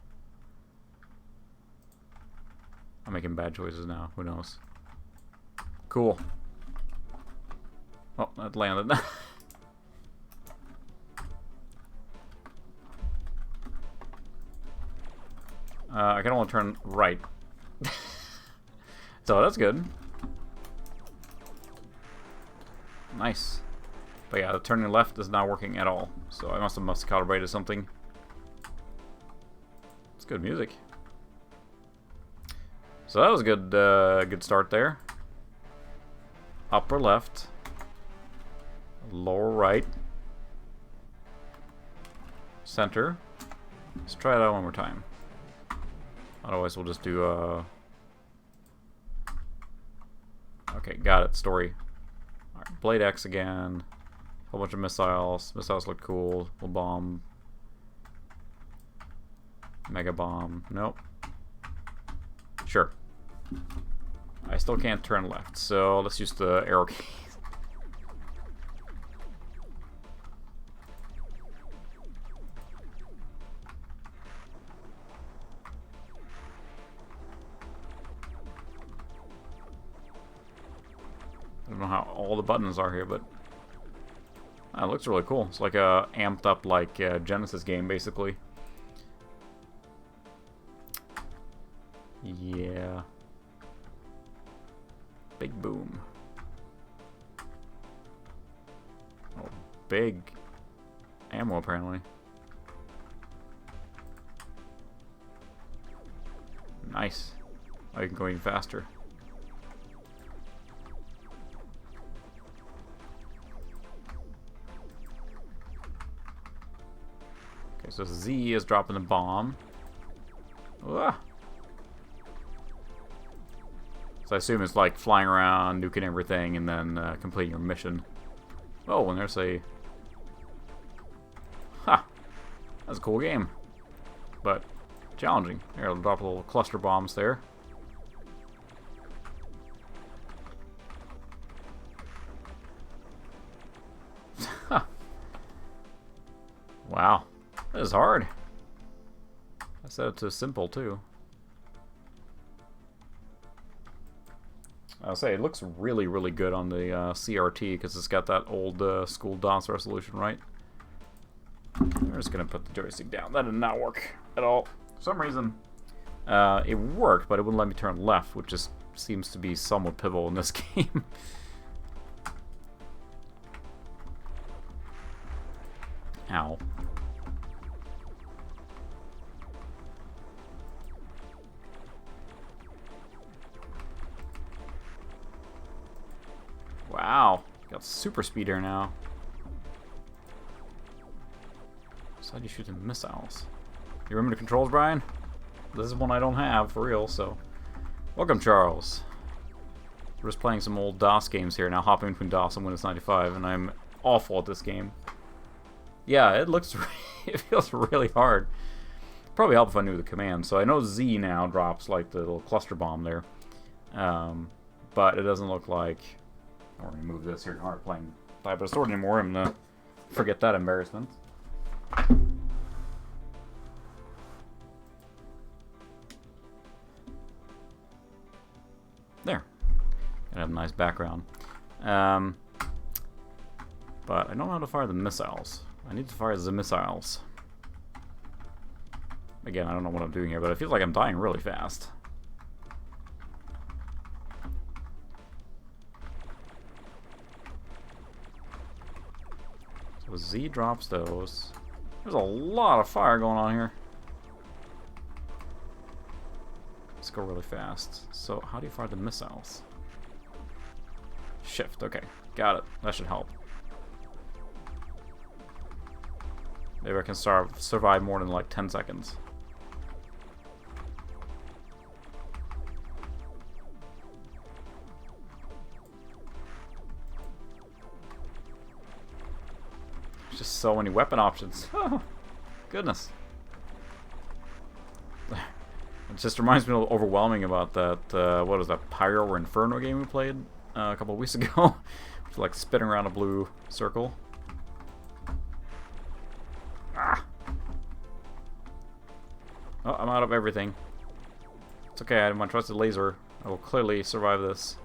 Speaker 1: I'm making bad choices now. Who knows? Cool. Oh, that landed. I can only turn right. So that's good. Nice. But yeah, the turning left is not working at all. So I must have calibrated something. It's good music. So that was a good, good start there. Upper left. Lower right. Center. Let's try it out one more time. Otherwise we'll just do, okay, got it. Story. Alright, Blade X again. A whole bunch of missiles. Missiles look cool. We'll bomb. Mega bomb. Nope. Sure. I still can't turn left, so let's use the arrow keys. I don't know how all the buttons are here, but it looks really cool. It's like a amped up like Genesis game, basically. Yeah. Big boom. Oh, big ammo apparently. Nice. Oh, you can go even faster. Okay, so Z is dropping the bomb. Ah. So I assume it's like flying around, nuking everything, and then completing your mission. Oh, and there's a... Ha! That's a cool game. But challenging. Here, I'll drop a little cluster bombs there. Wow. That is hard. I set it to simple, too. I'll say it looks really, really good on the CRT because it's got that old school DOS resolution, right? I'm just gonna put the joystick down. That did not work at all. For some reason, it worked, but it wouldn't let me turn left, which just seems to be somewhat pivotal in this game. Ow. Wow, got super speed here now. So how do you shoot the missiles? You remember the controls, Brian? This is one I don't have, for real, so... Welcome, Charles. We're just playing some old DOS games here, now hopping between DOS and Windows 95, and I'm awful at this game. Yeah, it looks... it feels really hard. Probably help if I knew the command. So I know Z now drops, like, the little cluster bomb there. But it doesn't look like... I'm going to move this here. Aren't playing Diabetis Sword anymore. I'm going to forget that embarrassment. There. Gotta have a nice background. But I don't know how to fire the missiles. I need to fire the missiles. Again, I don't know what I'm doing here, but it feels like I'm dying really fast. So Z drops those. There's a lot of fire going on here. Let's go really fast. So how do you fire the missiles? Shift, okay. Got it. That should help. Maybe I can survive more than like 10 seconds. There's just so many weapon options. Oh, goodness. It just reminds me of overwhelming about that, what is that, Pyro or Inferno game we played a couple of weeks ago. It's like spinning around a blue circle. Ah! Oh, I'm out of everything. It's okay, I have my trusted laser. I will clearly survive this.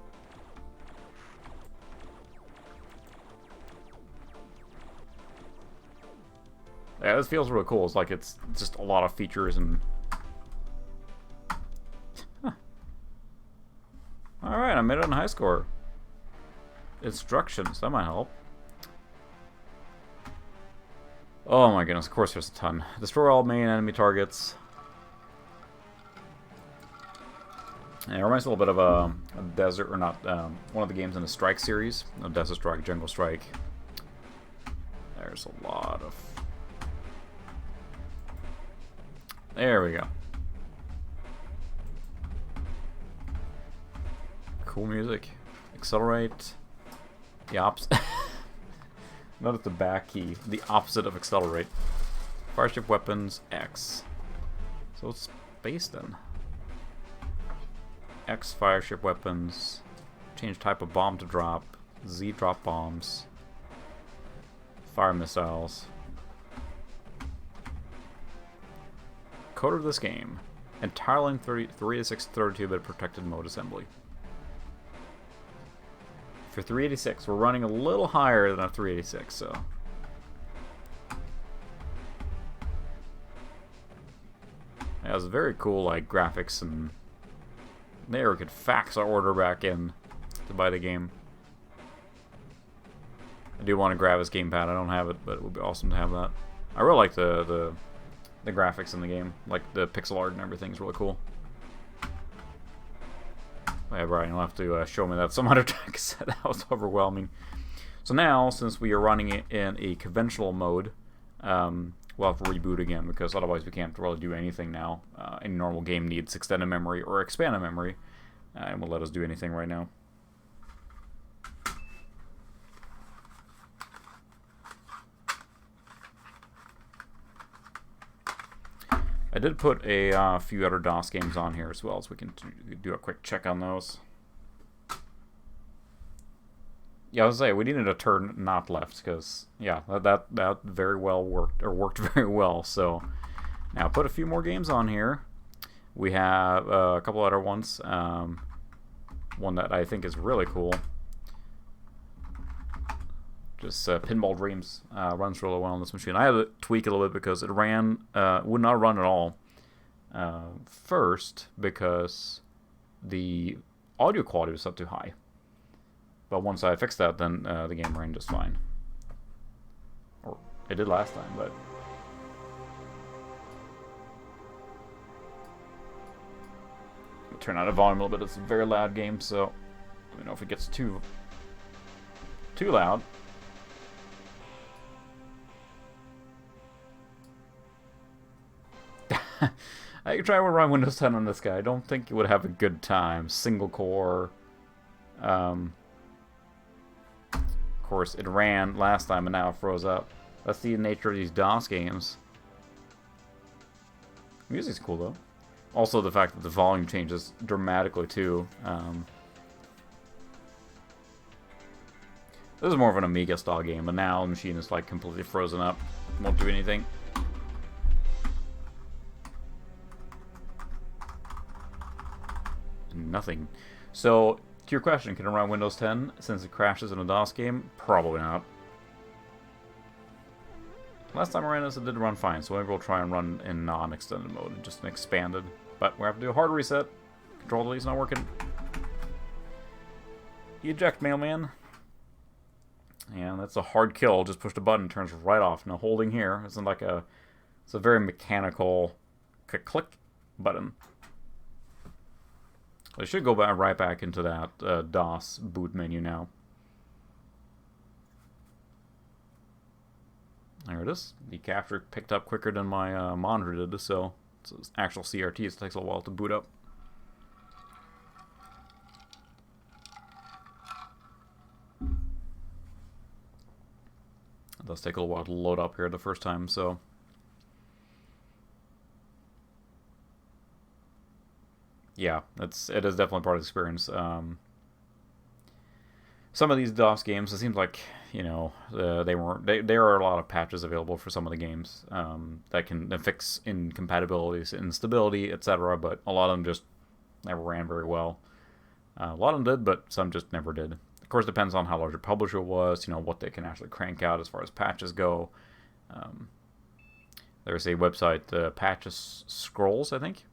Speaker 1: Yeah, this feels really cool. It's like it's just a lot of features and... Huh. Alright, I made it on high score. Instructions, that might help. Oh my goodness, of course there's a ton. Destroy all main enemy targets. And it reminds me a little bit of a desert, or not, one of the games in the Strike series. No, Desert Strike, Jungle Strike. There's a lot of... There we go. Cool music. Accelerate. The opposite. Notice the back key. The opposite of accelerate. Fireship weapons, X. So it's space then. X fireship weapons. Change type of bomb to drop. Z drop bombs. Fire missiles. Code of this game. Entirely in 386 32-bit protected mode assembly. For 386, we're running a little higher than a 386, so... Yeah, it was very cool, like, graphics, and... There, we could fax our order back in to buy the game. I do want to grab his gamepad. I don't have it, but it would be awesome to have that. I really like the graphics in the game. Like, the pixel art and everything is really cool. Yeah, Brian, you'll have to show me that some other time, because that was overwhelming. So now, since we are running it in a conventional mode, we'll have to reboot again, because otherwise we can't really do anything now. Any normal game needs extended memory or expanded memory, and won't let us do anything right now. I did put a few other DOS games on here as well, so we can do a quick check on those. Yeah, I was saying we needed a turn not left, because yeah, that very well worked, or worked very well. So now put a few more games on here. We have a couple other ones. One that I think is really cool. Just Pinball Dreams runs really well on this machine. I had to tweak it a little bit because it would not run at all. First, because the audio quality was set too high. But once I fixed that, then the game ran just fine. Or it did last time, but... I'll turn out the volume a little bit. It's a very loud game, so... Let me know if it gets too loud. I could try to run Windows 10 on this guy. I don't think you would have a good time. Single core. Of course, it ran last time and now it froze up. That's the nature of these DOS games. The music's cool though. Also, the fact that the volume changes dramatically too. This is more of an Amiga style game, but now the machine is like completely frozen up. Won't do anything. Nothing. So, to your question, can it run Windows 10 since it crashes in a DOS game? Probably not. Last time I ran this, it did run fine, so maybe we'll try and run in non-extended mode, just an expanded. But we have to do a hard reset. Control delete's not working. Eject, mailman. And that's a hard kill. Just push the button, turns right off. No holding here. It's like it's a very mechanical click button. I should go right back into that DOS boot menu now. There it is. The capture picked up quicker than my monitor did, so it's actual CRT. It takes a while to boot up. It does take a little while to load up here the first time, so... Yeah, it is definitely part of the experience. Some of these DOS games, it seems like, you know, there are a lot of patches available for some of the games that can fix incompatibilities, instability, etc. But a lot of them just never ran very well. A lot of them did, but some just never did. Of course, it depends on how large a publisher was, you know, what they can actually crank out as far as patches go. There's a website, Patches Scrolls, I think.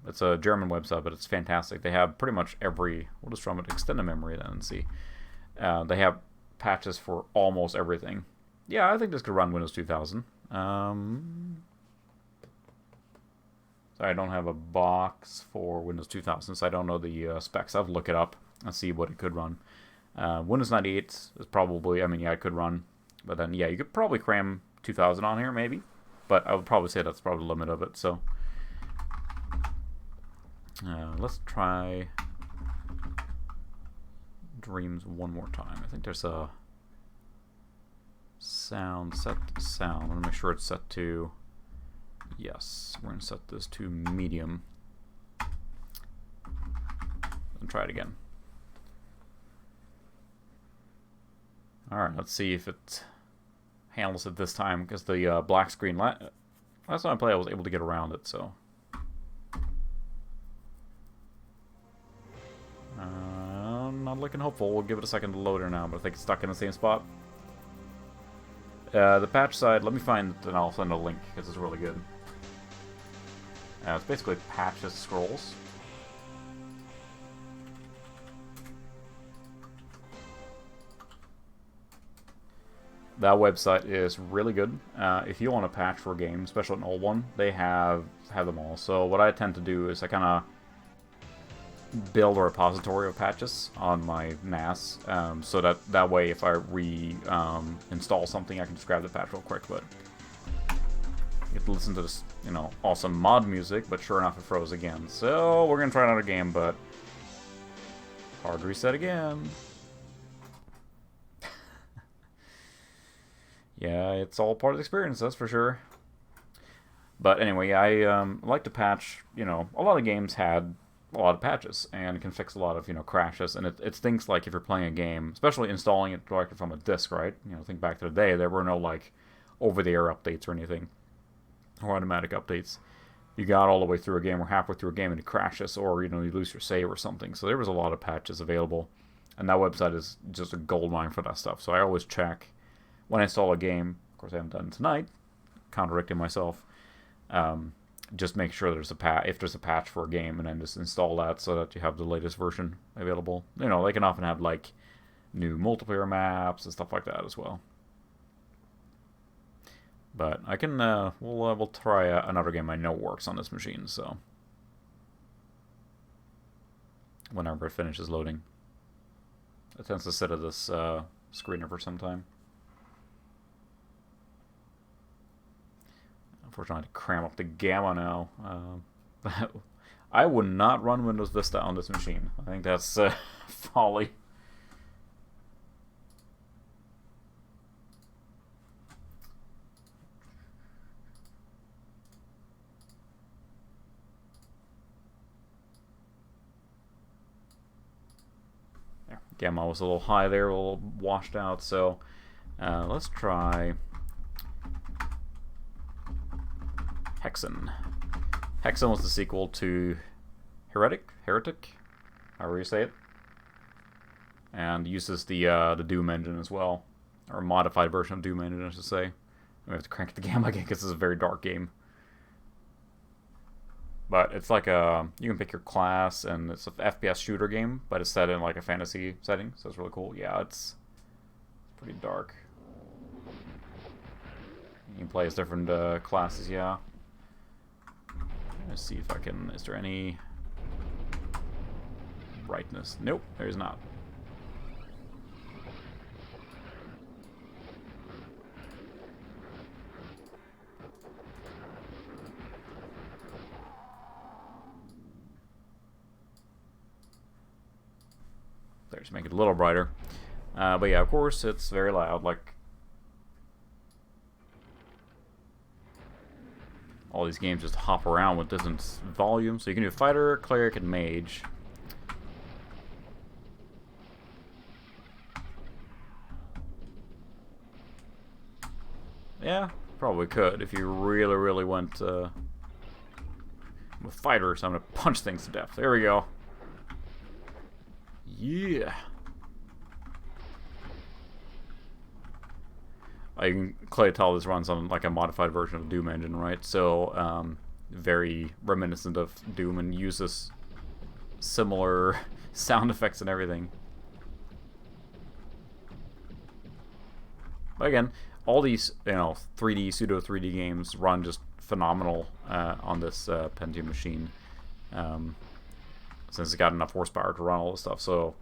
Speaker 1: It's a German website, but it's fantastic. They have pretty much every... We'll just run it extended memory then and see. They have patches for almost everything. Yeah, I think this could run Windows 2000. So I don't have a box for Windows 2000, so I don't know the specs. I'll look it up and see what it could run. Windows 98 is probably, I mean, yeah, it could run. But then, yeah, you could probably cram 2000 on here, maybe. But I would probably say that's probably the limit of it, so... let's try Dreams one more time. I think there's a sound, set sound. I want to make sure it's set to... Yes, we're going to set this to medium. And try it again. Alright, let's see if it handles it this time, because the black screen... Last time I played, I was able to get around it, so... Not looking hopeful. We'll give it a second to load her now, but I think it's stuck in the same spot. The patch side, let me find it and I'll send a link, because it's really good. It's basically Patches Scrolls. That website is really good. If you want a patch for a game, especially an old one, they have them all. So what I tend to do is I kind of build a repository of patches on my NAS, so that way if I install something, I can just grab the patch real quick. But you get to listen to this, you know, awesome mod music, but sure enough, it froze again. So we're gonna try another game, but hard reset again. Yeah, it's all part of the experience, that's for sure. But anyway, I like to patch. You know, a lot of games had a lot of patches and can fix a lot of, you know, crashes. And it's things like if you're playing a game, especially installing it directly from a disk, right? You know, think back to the day, there were no like over-the-air updates or anything, or automatic updates. You got all the way through a game or halfway through a game and it crashes, or you know, you lose your save or something. So there was a lot of patches available, and that website is just a goldmine for that stuff. So I always check when I install a game. Of course, I haven't done it tonight, contradicting myself. Just make sure there's if there's a patch for a game, and then just install that so that you have the latest version available. You know, they can often have like new multiplayer maps and stuff like that as well. But I can we'll try another game I know works on this machine. So whenever it finishes loading, it tends to sit at this screener for some time. Unfortunately, I had to cram up the gamma now. I would not run Windows Vista on this machine. I think that's folly. There. Gamma was a little high there, a little washed out. So let's try Hexen. Hexen was the sequel to Heretic, however you say it, and uses the Doom engine as well, or a modified version of Doom engine, I should say. We have to crank the gamma again because this is a very dark game. But it's like you can pick your class, and it's an FPS shooter game, but it's set in like a fantasy setting, so it's really cool. Yeah, it's pretty dark. You can play as different classes, yeah. Let's see if I can... Is there any brightness? Nope, there's not. There's make it a little brighter. But yeah, of course, it's very loud. Like all these games just hop around with different volumes. So you can do fighter, cleric, and mage. Yeah, probably could if you really, really went with fighter. So I'm gonna punch things to death. There we go. Yeah. I can clearly tell this runs on like a modified version of Doom engine, right? So very reminiscent of Doom and uses similar sound effects and everything. But again, all these 3D pseudo 3D games run just phenomenal on this Pentium machine, since it's got enough horsepower to run all this stuff. So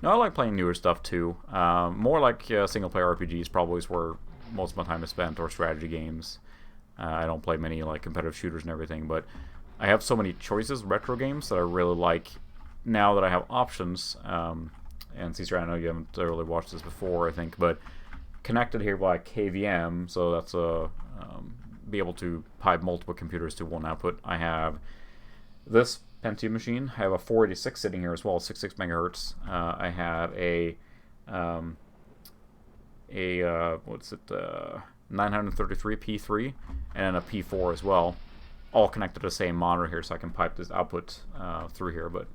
Speaker 1: no, I like playing newer stuff too. More like single player RPGs probably is where most of my time is spent, or strategy games. I don't play many like competitive shooters and everything, but I have so many choices, retro games, that I really like now that I have options. And Caesar, I know you haven't really watched this before, I think, but connected here by KVM, so that's be able to pipe multiple computers to one output. I have this Pentium machine. I have a 486 sitting here as well, 66 megahertz. I have a 933 P3 and a P4 as well, all connected to the same monitor here, so I can pipe this output through here. But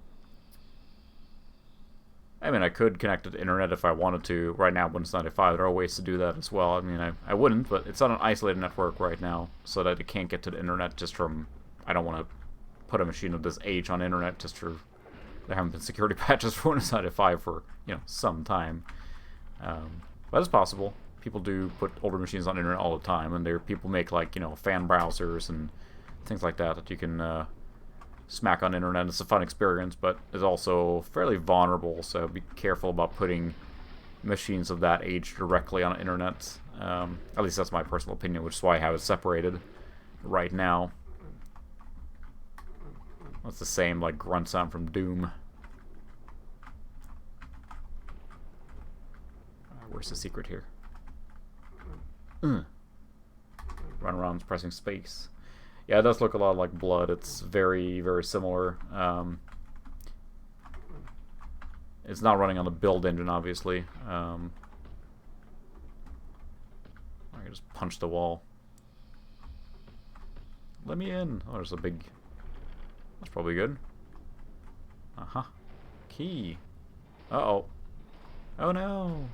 Speaker 1: I mean, I could connect it to internet if I wanted to. Right now, Windows 95, there are ways to do that as well. I mean, I wouldn't, but it's on an isolated network right now, so that it can't get to the internet just from... I don't want to put a machine of this age on internet just for... There haven't been security patches for Windows 95 for, some time. But it's possible. People do put older machines on internet all the time, and people make, like, fan browsers and things like that you can... smack on internet. It's a fun experience, but it's also fairly vulnerable, so be careful about putting machines of that age directly on internet. At least that's my personal opinion, which is why I have it separated right now. That's the same like grunt sound from Doom. Where's the secret here? Run around pressing space. Yeah, it does look a lot like Blood. It's very, very similar. It's not running on the build engine, obviously. I can just punch the wall. Let me in. Oh, there's a big... That's probably good. Uh-huh. Key. Uh-oh. Oh, no.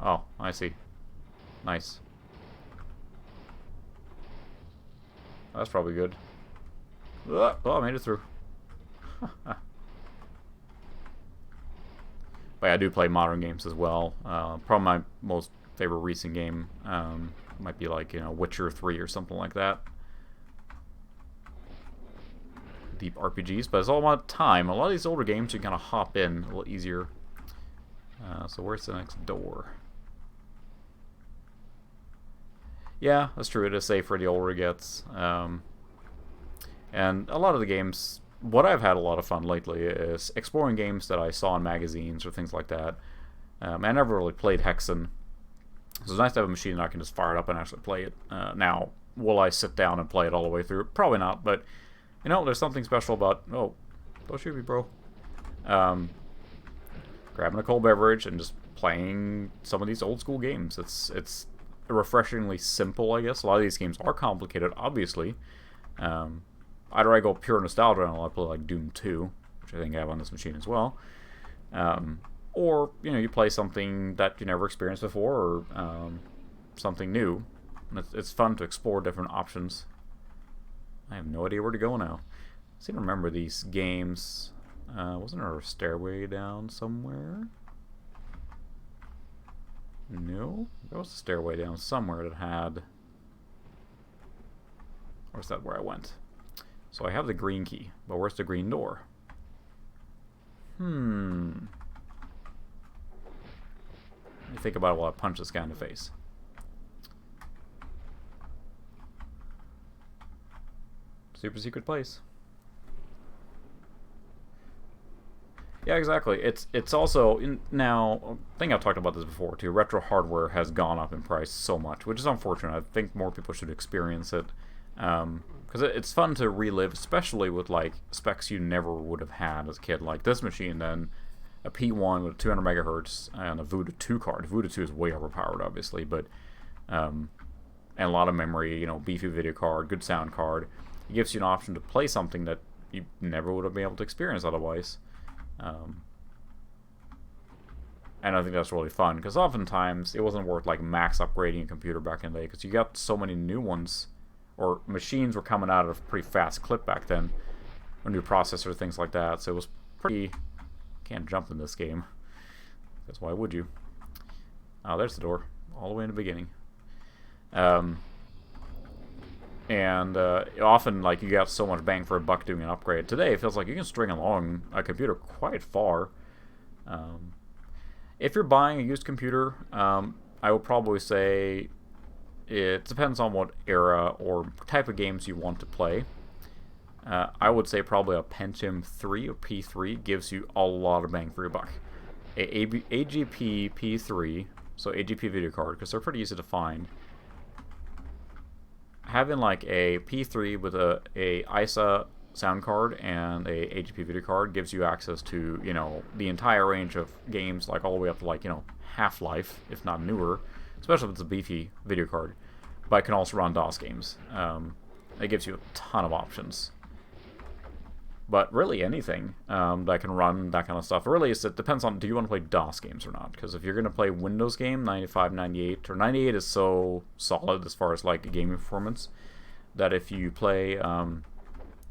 Speaker 1: Oh, I see. Nice. That's probably good. Oh, I made it through. But yeah, I do play modern games as well. Probably my most favorite recent game might be like, Witcher 3 or something like that. Deep RPGs, but it's all about time. A lot of these older games you kind of hop in a little easier. So where's the next door? Yeah, that's true. It is safer the older it gets. And a lot of the games, what I've had a lot of fun lately is exploring games that I saw in magazines or things like that. I never really played Hexen, so it's nice to have a machine that I can just fire it up and actually play it. Now, will I sit down and play it all the way through? Probably not, but, there's something special about... Oh, don't shoot me, bro. Grabbing a cold beverage and just playing some of these old school games. It's refreshingly simple, I guess. A lot of these games are complicated, obviously. Either I go pure nostalgia and I play like Doom 2, which I think I have on this machine as well, or you play something that you never experienced before, or something new. And it's fun to explore different options. I have no idea where to go now. I seem to remember these games. Wasn't there a stairway down somewhere? No, there was a stairway down somewhere that had... Or is that where I went? So I have the green key, but where's the green door? Let me think about it while I punch this guy in the face. Super secret place. Yeah, exactly. It's also now. I think I've talked about this before too. Retro hardware has gone up in price so much, which is unfortunate. I think more people should experience it, because it's fun to relive, especially with like specs you never would have had as a kid. Like this machine, then a P1 with 200 megahertz and a Voodoo 2 card. Voodoo 2 is way overpowered, obviously, but and a lot of memory. Beefy video card, good sound card. It gives you an option to play something that you never would have been able to experience otherwise. And I think that's really fun, because oftentimes it wasn't worth like max upgrading a computer back in the day, because you got so many new ones, or machines were coming out at a pretty fast clip back then, a new processor, things like that. So it was pretty. Can't jump in this game, because why would you? Oh, there's the door, all the way in the beginning. And often, like, you got so much bang for a buck doing an upgrade. Today, it feels like you can string along a computer quite far. If you're buying a used computer, I would probably say it depends on what era or type of games you want to play. I would say probably a Pentium 3 or P3 gives you a lot of bang for your buck. AGP P3, so AGP video card, because they're pretty easy to find. Having like a P3 with a ISA sound card and a AGP video card gives you access to, you know, the entire range of games, like all the way up to, like, you know, Half-Life, if not newer, especially if it's a beefy video card. But it can also run DOS games. It gives you a ton of options. But really anything that can run that kind of stuff. Really, it depends on, do you want to play DOS games or not? Because if you're going to play Windows game, 95, 98, or 98 is so solid as far as like gaming performance, that if you play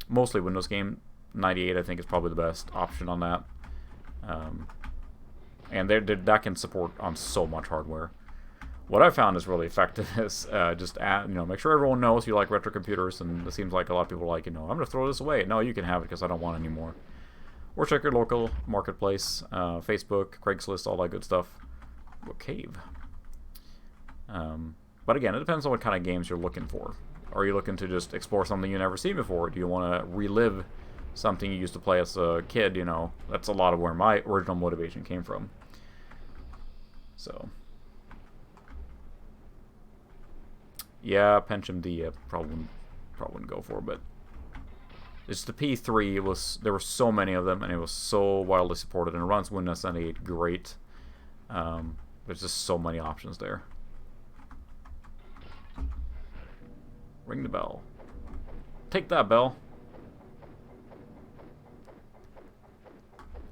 Speaker 1: mostly Windows game, 98 I think is probably the best option on that. And that can support on so much hardware. What I found is really effective is just make sure everyone knows you like retro computers, and it seems like a lot of people are like, I'm going to throw this away. No, you can have it because I don't want it anymore. Or check your local marketplace, Facebook, Craigslist, all that good stuff. Or cave. But again, it depends on what kind of games you're looking for. Are you looking to just explore something you've never seen before? Do you want to relive something you used to play as a kid? That's a lot of where my original motivation came from. So... yeah, Pentium D, probably wouldn't go for, but it's the P3. There were so many of them, and it was so widely supported, and it runs Windows 98 great. There's just so many options there. Ring the bell. Take that bell.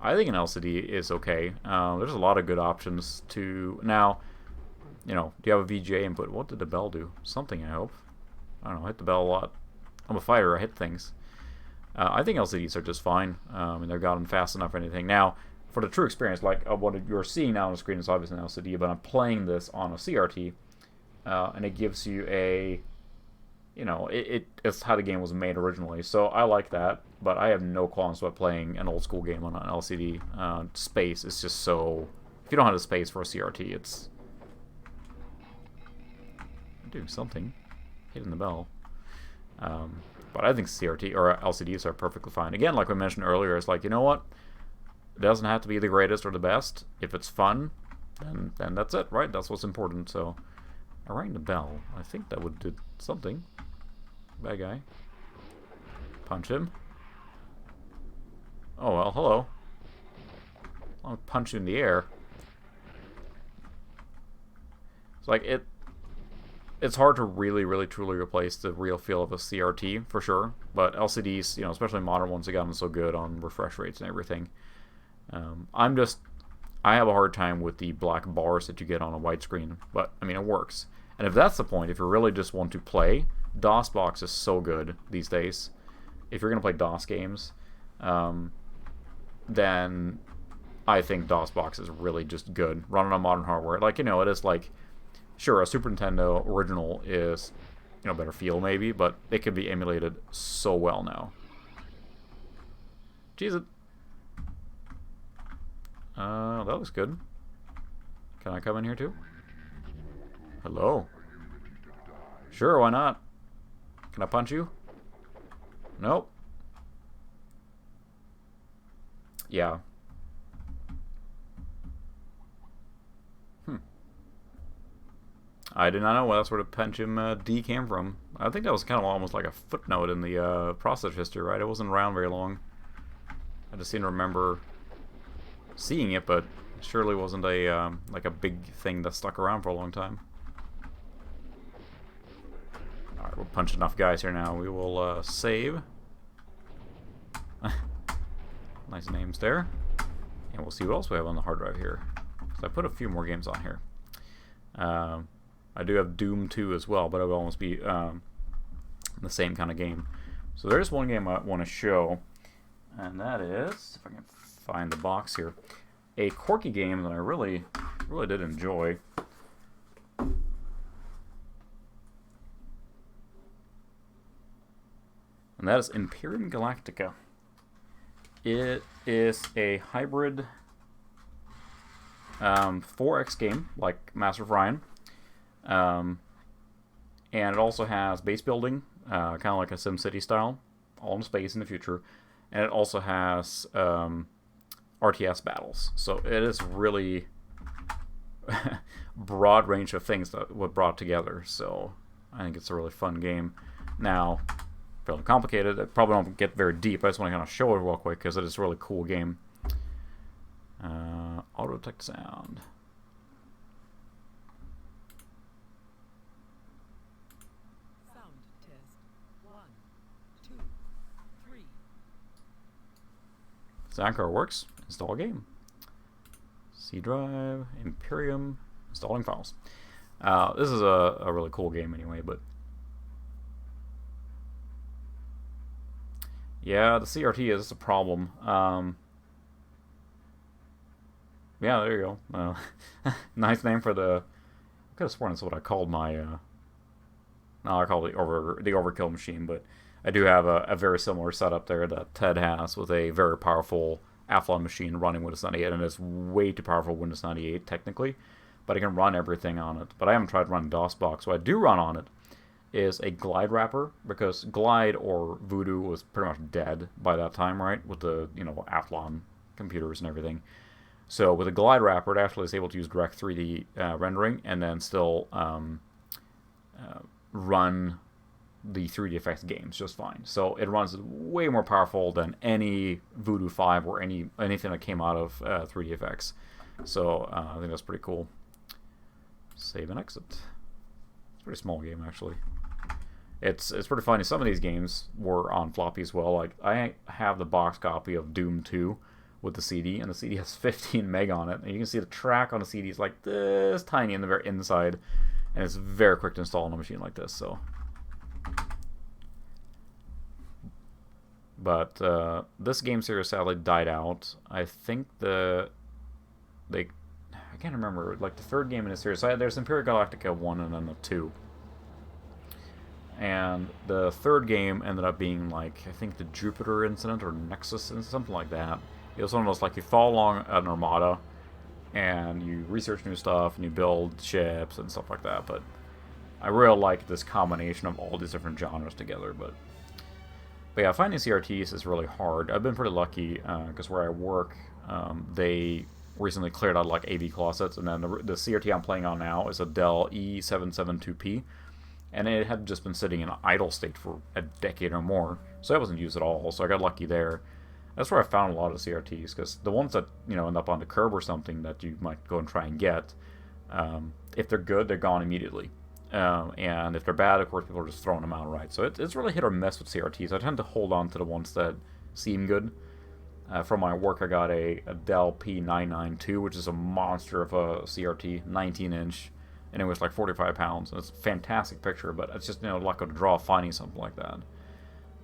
Speaker 1: I think an LCD is okay. There's a lot of good options to now. Do you have a VGA input? What did the bell do? Something, I hope. I don't know, I hit the bell a lot. I'm a fighter, I hit things. I think LCDs are just fine, and they're gotten fast enough or anything. Now, for the true experience, like what you're seeing now on the screen is obviously an LCD, but I'm playing this on a CRT, and it gives you a, it's how the game was made originally. So I like that, but I have no qualms about playing an old school game on an LCD. Space is just so, if you don't have the space for a CRT, it's doing something, hitting the bell. But I think CRT or LCDs are perfectly fine. Again, like we mentioned earlier, it's like, you know what? It doesn't have to be the greatest or the best. If it's fun, then that's it, right? That's what's important. So I rang the bell. I think that would do something. Bad guy. Punch him. Oh well, hello. I'll punch you in the air. It's like it's hard to really, really, truly replace the real feel of a CRT, for sure. But LCDs, especially modern ones, have gotten so good on refresh rates and everything. I have a hard time with the black bars that you get on a white screen. But, it works. And if that's the point, if you really just want to play, DOSBox is so good these days. If you're going to play DOS games, then I think DOSBox is really just good. Running on modern hardware. Like, it is like... sure, a Super Nintendo original is, better feel maybe, but it can be emulated so well now. Jeez, that looks good. Can I come in here too? Hello. Sure, why not? Can I punch you? Nope. Yeah. I did not know that's where the Pentium D came from. I think that was kind of almost like a footnote in the process history, right? It wasn't around very long. I just seem to remember seeing it, but it surely wasn't a like a big thing that stuck around for a long time. Alright, we're punching enough guys here now. We will save. Nice names there. And we'll see what else we have on the hard drive here. So I put a few more games on here. I do have Doom 2 as well, but it would almost be the same kind of game. So there's one game I want to show, and that is, if I can find the box here, a quirky game that I really did enjoy. And that is Imperium Galactica. It is a hybrid 4X game, like Master of Ryan. And it also has base building, kind of like a SimCity style, all in space in the future. And it also has RTS battles. So it is really broad range of things that were brought together. So I think it's a really fun game. Now, fairly complicated. I probably don't get very deep. I just want to kind of show it real quick because it is a really cool game. Auto detect sound.
Speaker 3: Sound test. 1, 2, 3.
Speaker 1: Sound card works. Install game. C drive. Imperium. Installing files. This is a really cool game anyway, but yeah, the CRT is a problem. Yeah, there you go. Nice name for the. I could have sworn that's what I called my. No, I call it the overkill machine, but I do have a very similar setup there that Ted has with a very powerful Athlon machine running Windows 98, and it's way too powerful Windows 98 technically, but I can run everything on it. But I haven't tried running DOSBox. What I do run on it is a Glide wrapper, because Glide or Voodoo was pretty much dead by that time, right? With the Athlon computers and everything. So with a Glide wrapper, it actually is able to use direct 3D rendering and then still run the 3D effects games just fine. So it runs way more powerful than any Voodoo 5 or anything that came out of 3D effects. So I think that's pretty cool. Save and exit. It's a pretty small game actually. It's pretty funny. Some of these games were on floppy as well. Like I have the box copy of Doom 2 with the CD, and the CD has 15 meg on it, and you can see the track on the CD is like this tiny in the very inside, and it's very quick to install on a machine like this. So, but this game series sadly died out. I think I can't remember, like the third game in the series. There's Imperial Galactica 1 and then the 2. And the third game ended up being like, I think the Jupiter incident or Nexus incident, something like that. It was one of those, like, you follow along an armada and you research new stuff and you build ships and stuff like that. But I really like this combination of all these different genres together. But yeah, finding CRTs is really hard. I've been pretty lucky because where I work, they recently cleared out like AV closets, and then the CRT I'm playing on now is a Dell E772P. And it had just been sitting in an idle state for a decade or more, so I wasn't used at all, so I got lucky there. That's where I found a lot of CRTs, because the ones that end up on the curb or something that you might go and try and get, if they're good, they're gone immediately. And if they're bad, of course, people are just throwing them out, right? So it's really hit or miss with CRTs. I tend to hold on to the ones that seem good. From my work, I got a Dell P992, which is a monster of a CRT, 19-inch. And it was like 45 pounds. And it's a fantastic picture, but it's just luck of the draw finding something like that.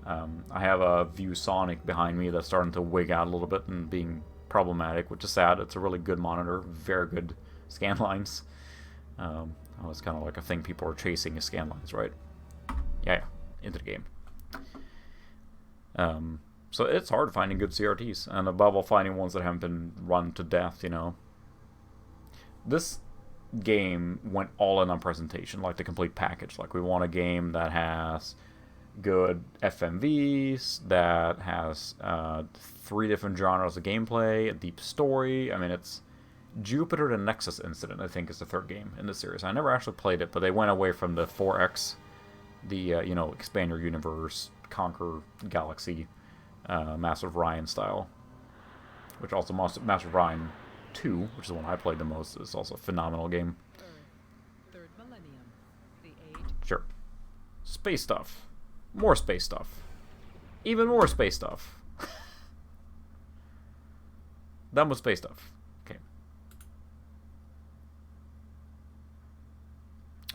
Speaker 1: I have a ViewSonic behind me that's starting to wig out a little bit and being problematic, which is sad. It's a really good monitor, very good scan lines. It's kind of like a thing people are chasing is scan lines, right? Yeah, into the game. So it's hard finding good CRTs, and above all, finding ones that haven't been run to death. This game went all in on presentation, like the complete package. Like, we want a game that has good FMVs, that has 3 different genres of gameplay, a deep story. I mean, it's Jupiter to Nexus Incident, I think, is the third game in the series. I never actually played it, but they went away from the 4X, the expand your universe, conquer galaxy, Master of Ryan style, which also Master of Ryan 2, which is the one I played the most, is also a phenomenal game.
Speaker 3: Third millennium. The age.
Speaker 1: Sure. Space stuff. More space stuff. Even more space stuff. Done with space stuff. Okay.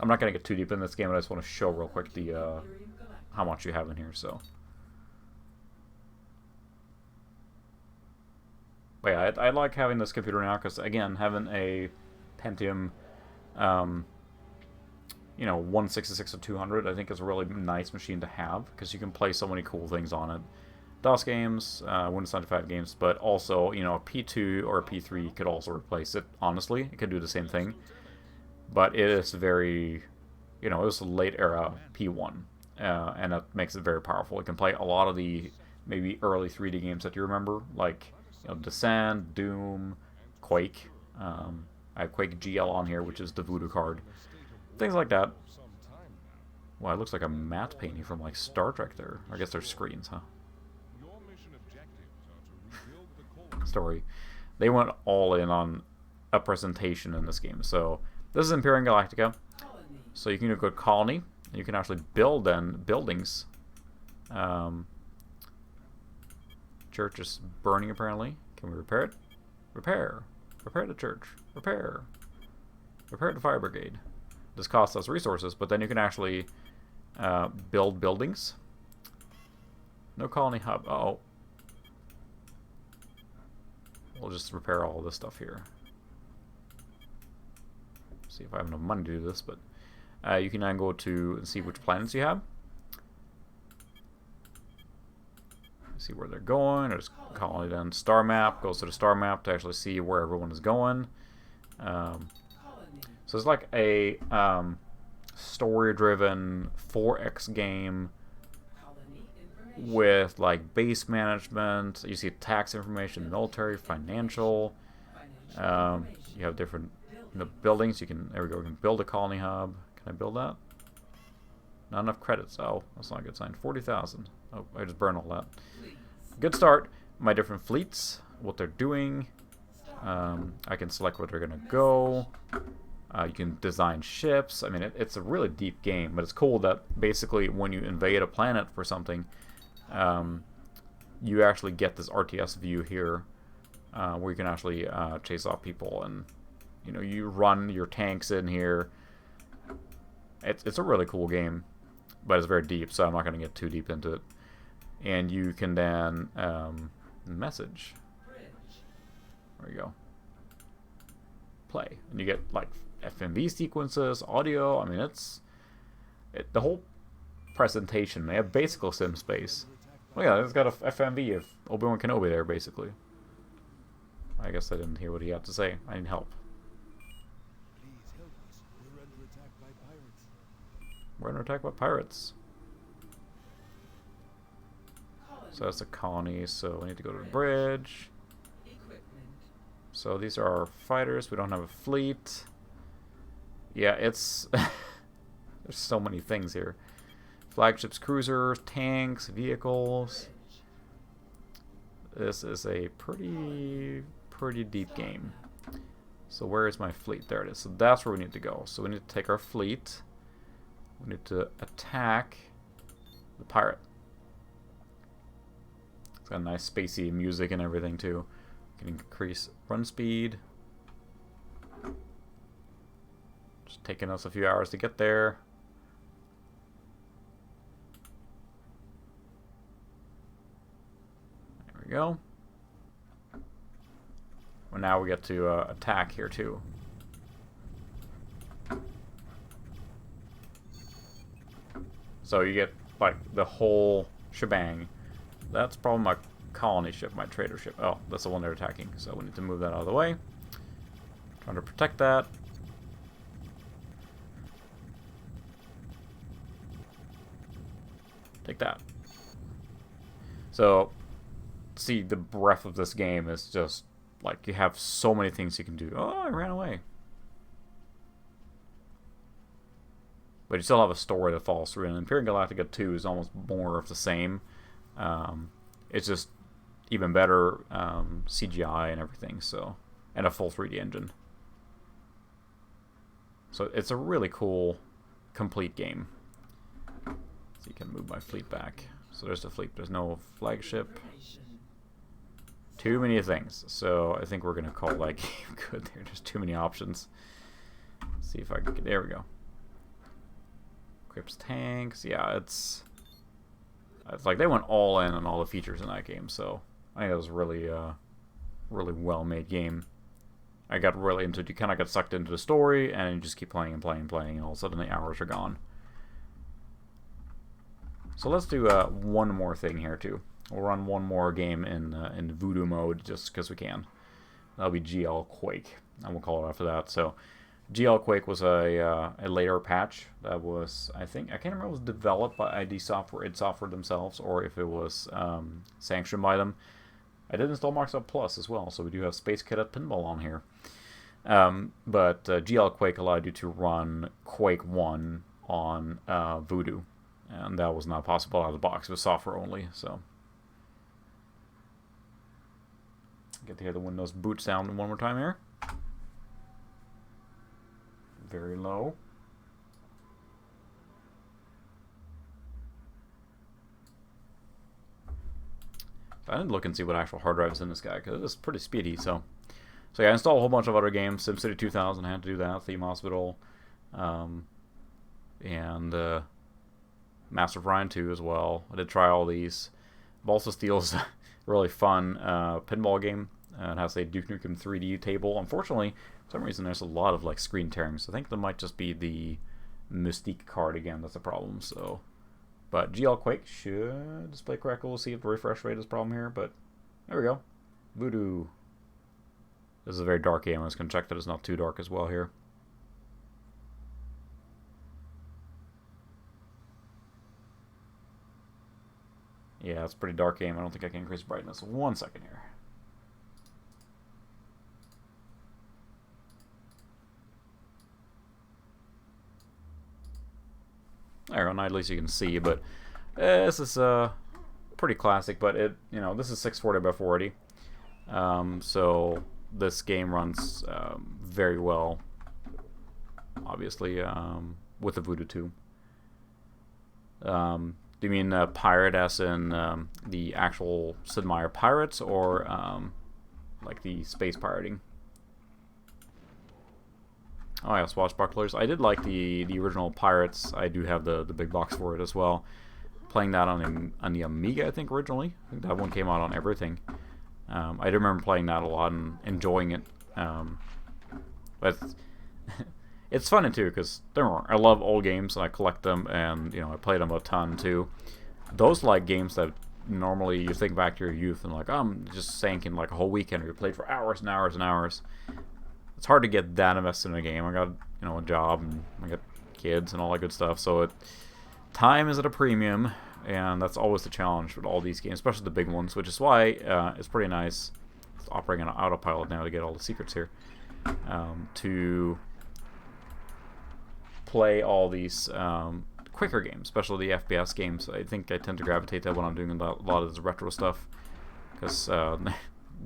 Speaker 1: I'm not gonna get too deep in this game, but I just want to show real quick the how much you have in here. So, but yeah, I like having this computer now because again, having a Pentium, you know, 166 to 200, I think is a really nice machine to have because you can play so many cool things on it. DOS games, Windows 95 games, but also, you know, a P2 or a P3 could also replace it. Honestly, it could do the same thing, but it is very, you know, it was a late era P1, and that makes it very powerful. It can play a lot of the maybe early 3D games that you remember, like, you know, Descent, Doom, Quake. I have Quake GL on here, which is the Voodoo card. Things like that. Wow, it looks like a matte painting from like Star Trek there. I guess they're screens, huh? Story. They went all in on a presentation in this game. So this is Imperium Galactica. So you can go to Colony. And you can actually build then buildings. Church is burning apparently. Can we repair it? Repair. Repair the church. Repair. Repair the fire brigade. This costs us resources, but then you can actually build buildings. No colony hub. Uh-oh. We'll just repair all this stuff here. See if I have enough money to do this, but you can then go to and see which planets you have. See where they're going. There's colony then. Star map. Goes to the star map to actually see where everyone is going. So it's like a story-driven 4X game with like base management. You see tax information, military, financial. You have different buildings. You can, there we go. We can build a colony hub. Can I build that? Not enough credits. Oh, that's not a good sign. 40,000. Oh, I just burned all that. Good start. My different fleets, what they're doing. I can select where they're gonna go. You can design ships. I mean, it's a really deep game, but it's cool that basically when you invade a planet for something, you actually get this RTS view here, where you can actually chase off people, and you know, you run your tanks in here. It's a really cool game, but it's very deep, so I'm not going to get too deep into it. And you can then message. There you go. Play, and you get like FMV sequences, audio. I mean, the whole presentation. They have basic sim space. Oh yeah, it's got a FMV of Obi-Wan Kenobi there, basically. I guess I didn't hear what he had to say. I need help.
Speaker 4: Please help us. We're under attack by pirates.
Speaker 1: We're under attack by pirates. So that's a colony, so we need to go to the bridge. So these are our fighters. We don't have a fleet. Yeah, it's... There's so many things here. Flagships, cruisers, tanks, vehicles. This is a pretty deep game. So where is my fleet? There it is. So that's where we need to go. So we need to take our fleet. We need to attack the pirate. It's got nice spacey music and everything too. Can increase run speed. Just taking us a few hours to get there. There we go. Well, now we get to attack here too. So you get like the whole shebang. That's probably my colony ship, my trader ship. Oh, that's the one they're attacking. So we need to move that out of the way. Trying to protect that. Take that. So, see, the breadth of this game is just like you have so many things you can do. Oh, I ran away. But you still have a story that follows through. And Imperium Galactica 2 is almost more of the same. It's just even better CGI and everything. So, and a full 3D engine. So it's a really cool, complete game. So you can move my fleet back. So there's the fleet. There's no flagship. Too many things. So I think we're gonna call that game good. There's too many options. Let's see if I can get. There we go. equips tanks. Yeah, it's like they went all in on all the features in that game. So I think it was really really well made game. I got really into it. You kind of got sucked into the story, and you just keep playing and playing and playing, and all of a sudden the hours are gone. So let's do one more thing here too. We'll run one more game in Voodoo mode just because we can. That'll be GL Quake, and we'll call it after that. So GL Quake was a later patch that was, I think, I can't remember if it was developed by id Software themselves, or if it was sanctioned by them. I did install Microsoft Plus as well, so we do have Space Cadet Pinball on here. But GL Quake allowed you to run Quake 1 on Voodoo, and that was not possible out of the box. It was software only, so. Get to hear the Windows boot sound one more time here. Very low. I didn't look and see what actual hard drive is in this guy, because it's pretty speedy. So yeah, I installed a whole bunch of other games. SimCity 2000, I had to do that. Theme Hospital, and Master of Ryan 2 as well. I did try all these. Balsa Steel's a really fun pinball game. It has a Duke Nukem 3D table. Unfortunately, for some reason, there's a lot of like screen tearing. So I think that might just be the Mystique card again. That's a problem. So. But GL Quake should display correctly. We'll see if the refresh rate is a problem here. But there we go. Voodoo. This is a very dark game. I'm just going to check that it's not too dark as well here. Yeah, it's a pretty dark game. I don't think I can increase brightness. 1 second here. There, at least you can see, but this is pretty classic. But this is 640 by 480, so this game runs very well. Obviously, with the Voodoo 2. Do you mean pirate as in the actual Sid Meier pirates, or like the space pirating? Oh yeah, Swashbucklers. I did like the original Pirates. I do have the big box for it as well. Playing that on the Amiga, I think, originally. I think that one came out on everything. I do remember playing that a lot and enjoying it. But it's fun too, because I love old games and I collect them, and I played them a ton too. Those like games that normally you think back to your youth and like, I'm just sank in like a whole weekend, or you played for hours and hours and hours. It's hard to get that invested in a game. I got a job, and I got kids and all that good stuff, so time is at a premium, and that's always the challenge with all these games, especially the big ones, which is why it's pretty nice operating on autopilot now to get all the secrets here, to play all these quicker games, especially the FPS games. I think I tend to gravitate that when I'm doing a lot of this retro stuff, because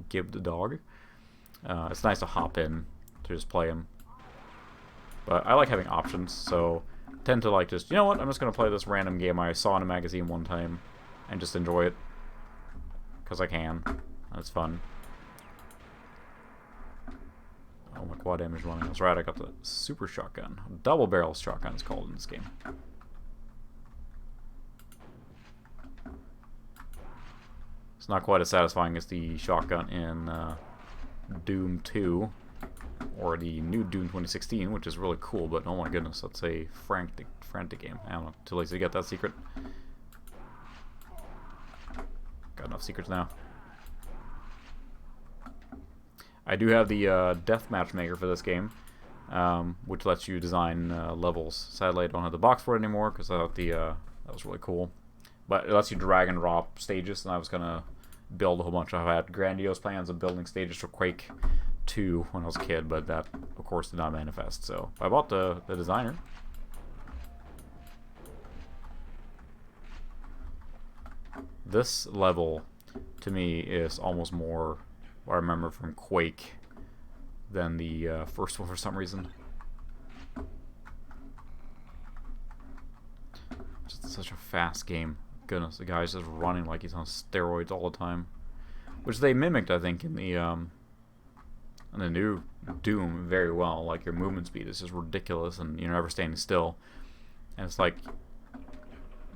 Speaker 1: Gib the dog. It's nice to hop in to just play them. But I like having options, so I tend to like just, I'm just going to play this random game I saw in a magazine one time and just enjoy it. Because I can. It's fun. Oh, my quad damage running. That's right, I got the super shotgun. Double barrel shotgun is called in this game. It's not quite as satisfying as the shotgun in Doom 2, or the new Doom 2016, which is really cool, but oh my goodness, that's a frantic game. I don't know, too lazy to get that secret. Got enough secrets now. I do have the Death Matchmaker for this game, which lets you design levels. Sadly, I don't have the box for it anymore, because I thought that was really cool. But it lets you drag and drop stages, and I was going to build a whole bunch. I had grandiose plans of building stages for Quake 2 when I was a kid, but that, of course, did not manifest. So I bought the designer. This level, to me, is almost more what I remember from Quake than the first one for some reason. Just such a fast game. Goodness, the guy's just running like he's on steroids all the time, which they mimicked, I think, in the new Doom very well. Like, your movement speed is just ridiculous, and you're never standing still. And it's like,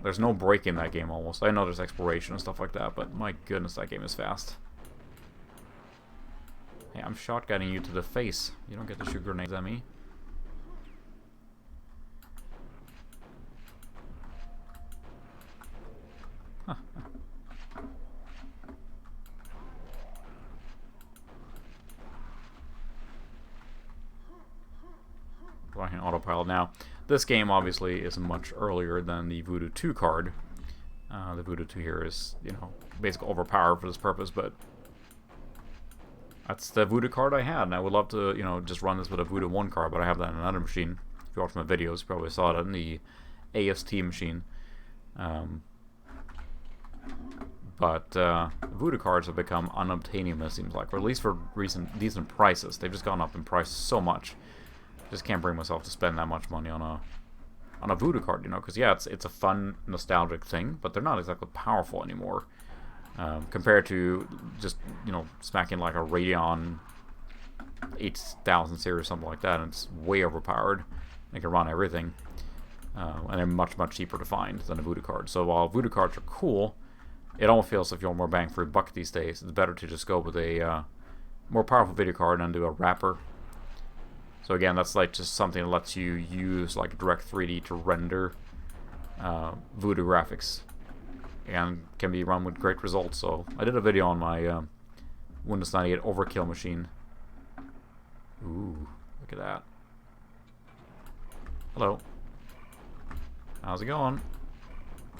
Speaker 1: there's no break in that game almost. I know there's exploration and stuff like that, but my goodness, that game is fast. Hey, I'm shotgunning you to the face. You don't get to shoot grenades at me. Huh. Flying autopilot now. This game obviously is much earlier than the Voodoo 2 card. The Voodoo 2 here is, you know, basically overpowered for this purpose, but that's the Voodoo card I had, and I would love to, you know, just run this with a Voodoo 1 card, but I have that in another machine. If you watch my videos, you probably saw it in the AST machine. But Voodoo cards have become unobtainium, it seems like, or at least for recent decent prices. They've just gone up in price so much. Just can't bring myself to spend that much money on a Voodoo card, you know, because yeah, it's a fun, nostalgic thing, but they're not exactly powerful anymore compared to just, you know, smacking like a Radeon 8000 series or something like that, and it's way overpowered. They can run everything, and they're much cheaper to find than a Voodoo card. So while Voodoo cards are cool, it almost feels like you want more bang for your buck these days. It's better to just go with a more powerful video card and do a wrapper. So again, that's like just something that lets you use like Direct 3D to render Voodoo graphics, and can be run with great results. So I did a video on my Windows 98 Overkill machine. Ooh, look at that. Hello. How's it going?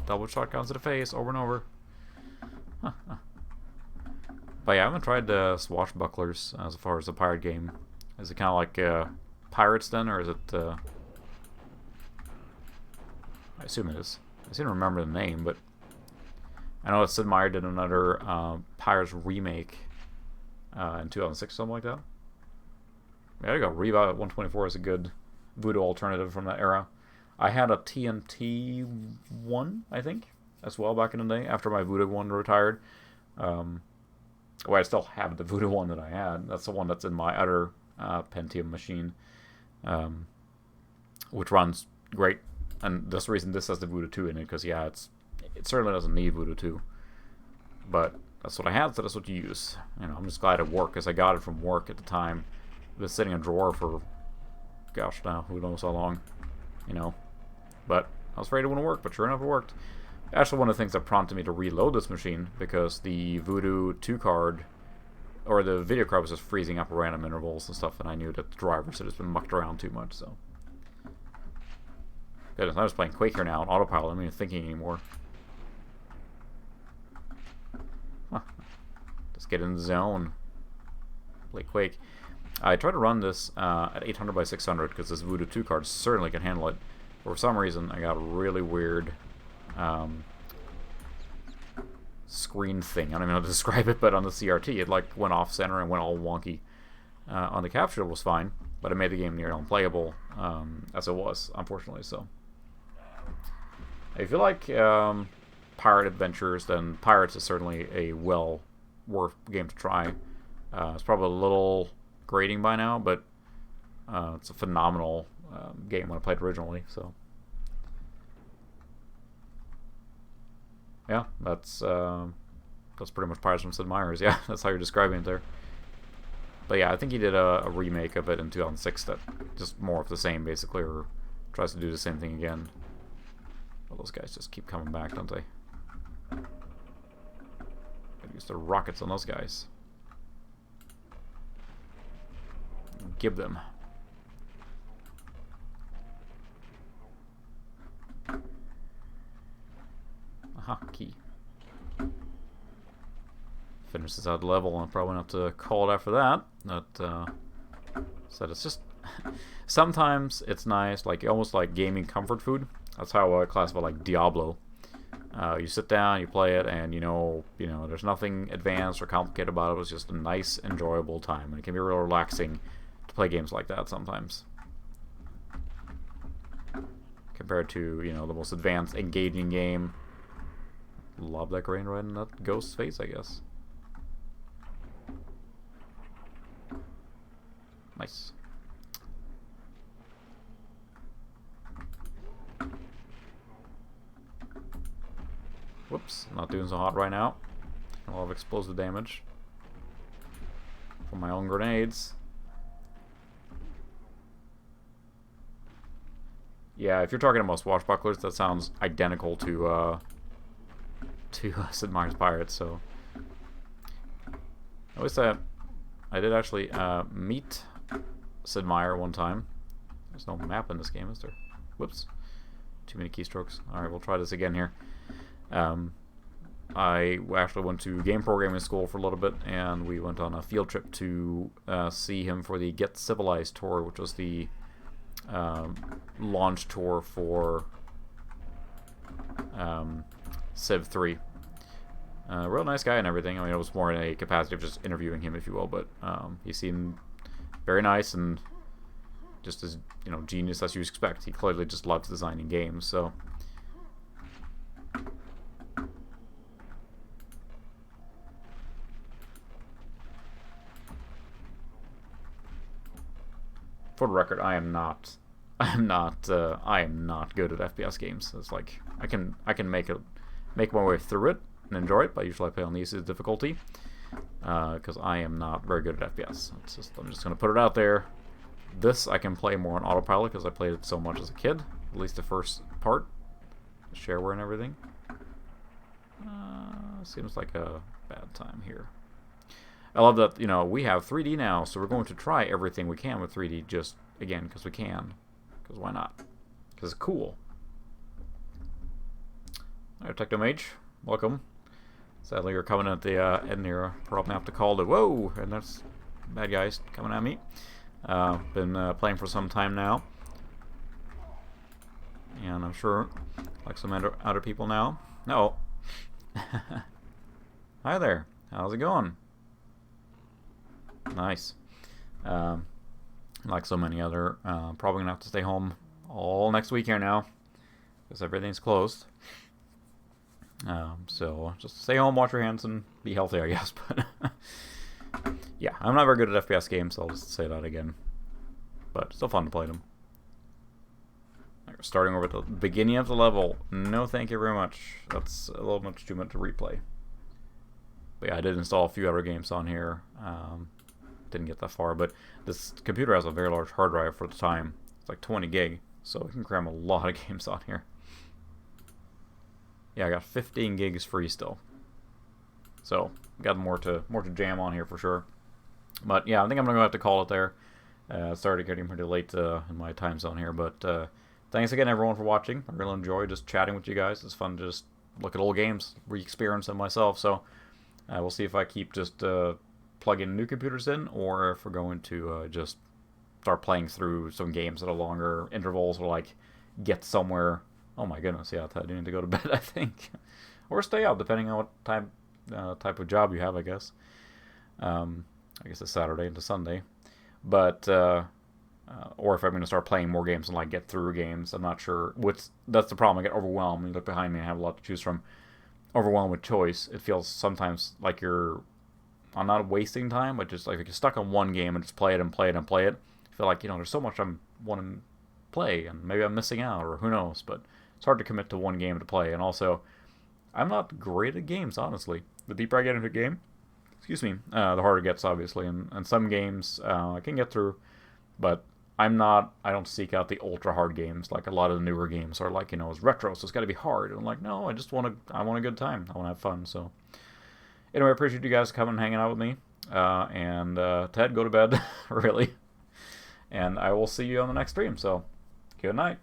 Speaker 1: Double shotguns to the face over and over. But yeah, I haven't tried Swashbucklers as far as the pirate game. Is it kind of like Pirates then, or is it... I assume it is. I seem to remember the name, but... I know that Sid Meier did another Pirates remake in 2006, something like that. Yeah, there you go. Reboot 124 is a good Voodoo alternative from that era. I had a TNT 1, I think, as well back in the day, after my Voodoo 1 retired. Well, I still have the Voodoo 1 that I had. That's the one that's in my other Pentium machine, which runs great. And that's the reason this has the Voodoo 2 in it, because yeah, it certainly doesn't need Voodoo 2. But that's what I had, so that's what you use. You know, I'm just glad it worked, because I got it from work at the time. It was sitting in a drawer for, gosh, now, who knows how long, you know. But I was afraid it wouldn't work, but sure enough it worked. Actually, one of the things that prompted me to reload this machine, because the Voodoo 2 card, or the video card, was just freezing up at random intervals and stuff, and I knew that the drivers had just been mucked around too much, so. Goodness, I'm just playing Quake here now on autopilot. I'm not even thinking anymore. Huh. Just get in the zone. Play Quake. I tried to run this at 800 by 600 because this Voodoo 2 card certainly can handle it. But for some reason, I got a really weird screen thing. I don't even know how to describe it, but on the CRT, it like went off center and went all wonky. On the capture, it was fine, but it made the game near unplayable as it was, unfortunately. So, if you like pirate adventures, then Pirates is certainly a worth game to try. It's probably a little grating by now, but it's a phenomenal game when I played originally. So, yeah, that's pretty much Pirates from Sid Meier's. Yeah, that's how you're describing it there. But yeah, I think he did a remake of it in 2006 that just more of the same, basically, or tries to do the same thing again. Well, those guys just keep coming back, don't they? Gotta use the rockets on those guys. Give them. Aha, key. Finish this out level, and probably not to call it after that. So it's just sometimes it's nice, like almost like gaming comfort food. That's how I classify like Diablo. You sit down, you play it, and you know, there's nothing advanced or complicated about it. It's just a nice, enjoyable time, and it can be real relaxing to play games like that sometimes. Compared to, the most advanced, engaging game. Lob that grain right in that ghost's face, I guess. Nice. Whoops, not doing so hot right now. A lot of explosive damage from my own grenades. Yeah, if you're talking about swashbucklers, that sounds identical to Sid Meier's Pirates. So at least I did actually meet Sid Meier one time. There's no map in this game, is there? Whoops, too many keystrokes. All right, we'll try this again here. I actually went to game programming school for a little bit, and we went on a field trip to see him for the Get Civilized tour, which was the launch tour for Civ 3. Real nice guy and everything. I mean, it was more in a capacity of just interviewing him, if you will, but he seemed very nice and just as, you know, genius as you expect. He clearly just loves designing games, so... For the record, I am not good at FPS games. It's like I can make my way through it and enjoy it, but usually I play on the easiest difficulty because I am not very good at FPS. I'm just gonna put it out there. This I can play more on autopilot because I played it so much as a kid. At least the first part, the shareware and everything. Seems like a bad time here. I love that, you know, we have 3D now, so we're going to try everything we can with 3D just, again, because we can. Because why not? Because it's cool. Alright, Technomage, welcome. Sadly, you're coming at the end here. Probably have to call it. Whoa! And that's bad guys coming at me. Been playing for some time now. And I'm sure, like some other people now. No. Hi there. How's it going? Nice. Like so many other, probably gonna have to stay home all next week here now because everything's closed. So just stay home, wash your hands, and be healthy, I guess. But yeah, I'm not very good at FPS games, so I'll just say that again. But still fun to play them. Right, we're starting over at the beginning of the level. No, thank you very much. That's a little much too much to replay. But yeah, I did install a few other games on here. Didn't get that far, but this computer has a very large hard drive for the time. It's like 20 gig, so we can cram a lot of games on here. Yeah, I got 15 gigs free still, so got more to jam on here for sure. But yeah, I think I'm gonna have to call it there. Started getting pretty late in my time zone here, but thanks again everyone for watching. I really enjoy just chatting with you guys. It's fun to just look at old games, re-experience them myself. So we'll see if I keep just plugging new computers in, or if we're going to just start playing through some games at a longer intervals, or like get somewhere. Oh my goodness, yeah, I do need to go to bed, I think, or stay out depending on what type of job you have, I guess. I guess it's Saturday into Sunday, but or if I'm going to start playing more games and like get through games. I'm not sure. That's the problem. I get overwhelmed. You look behind me, I have a lot to choose from. Overwhelmed with choice. It feels sometimes like I'm not wasting time, but just like if you're stuck on one game and just play it and play it and play it, I feel like, you know, there's so much I'm wanting to play, and maybe I'm missing out, or who knows, but it's hard to commit to one game to play. And also, I'm not great at games, honestly. The deeper I get into a game, excuse me, the harder it gets, obviously, and some games I can get through, but I don't seek out the ultra hard games. Like a lot of the newer games are like, you know, it's retro, so it's got to be hard. And I'm like, no, I want a good time. I want to have fun. So anyway, I appreciate you guys coming and hanging out with me. And Ted, go to bed, really. And I will see you on the next stream. So good night.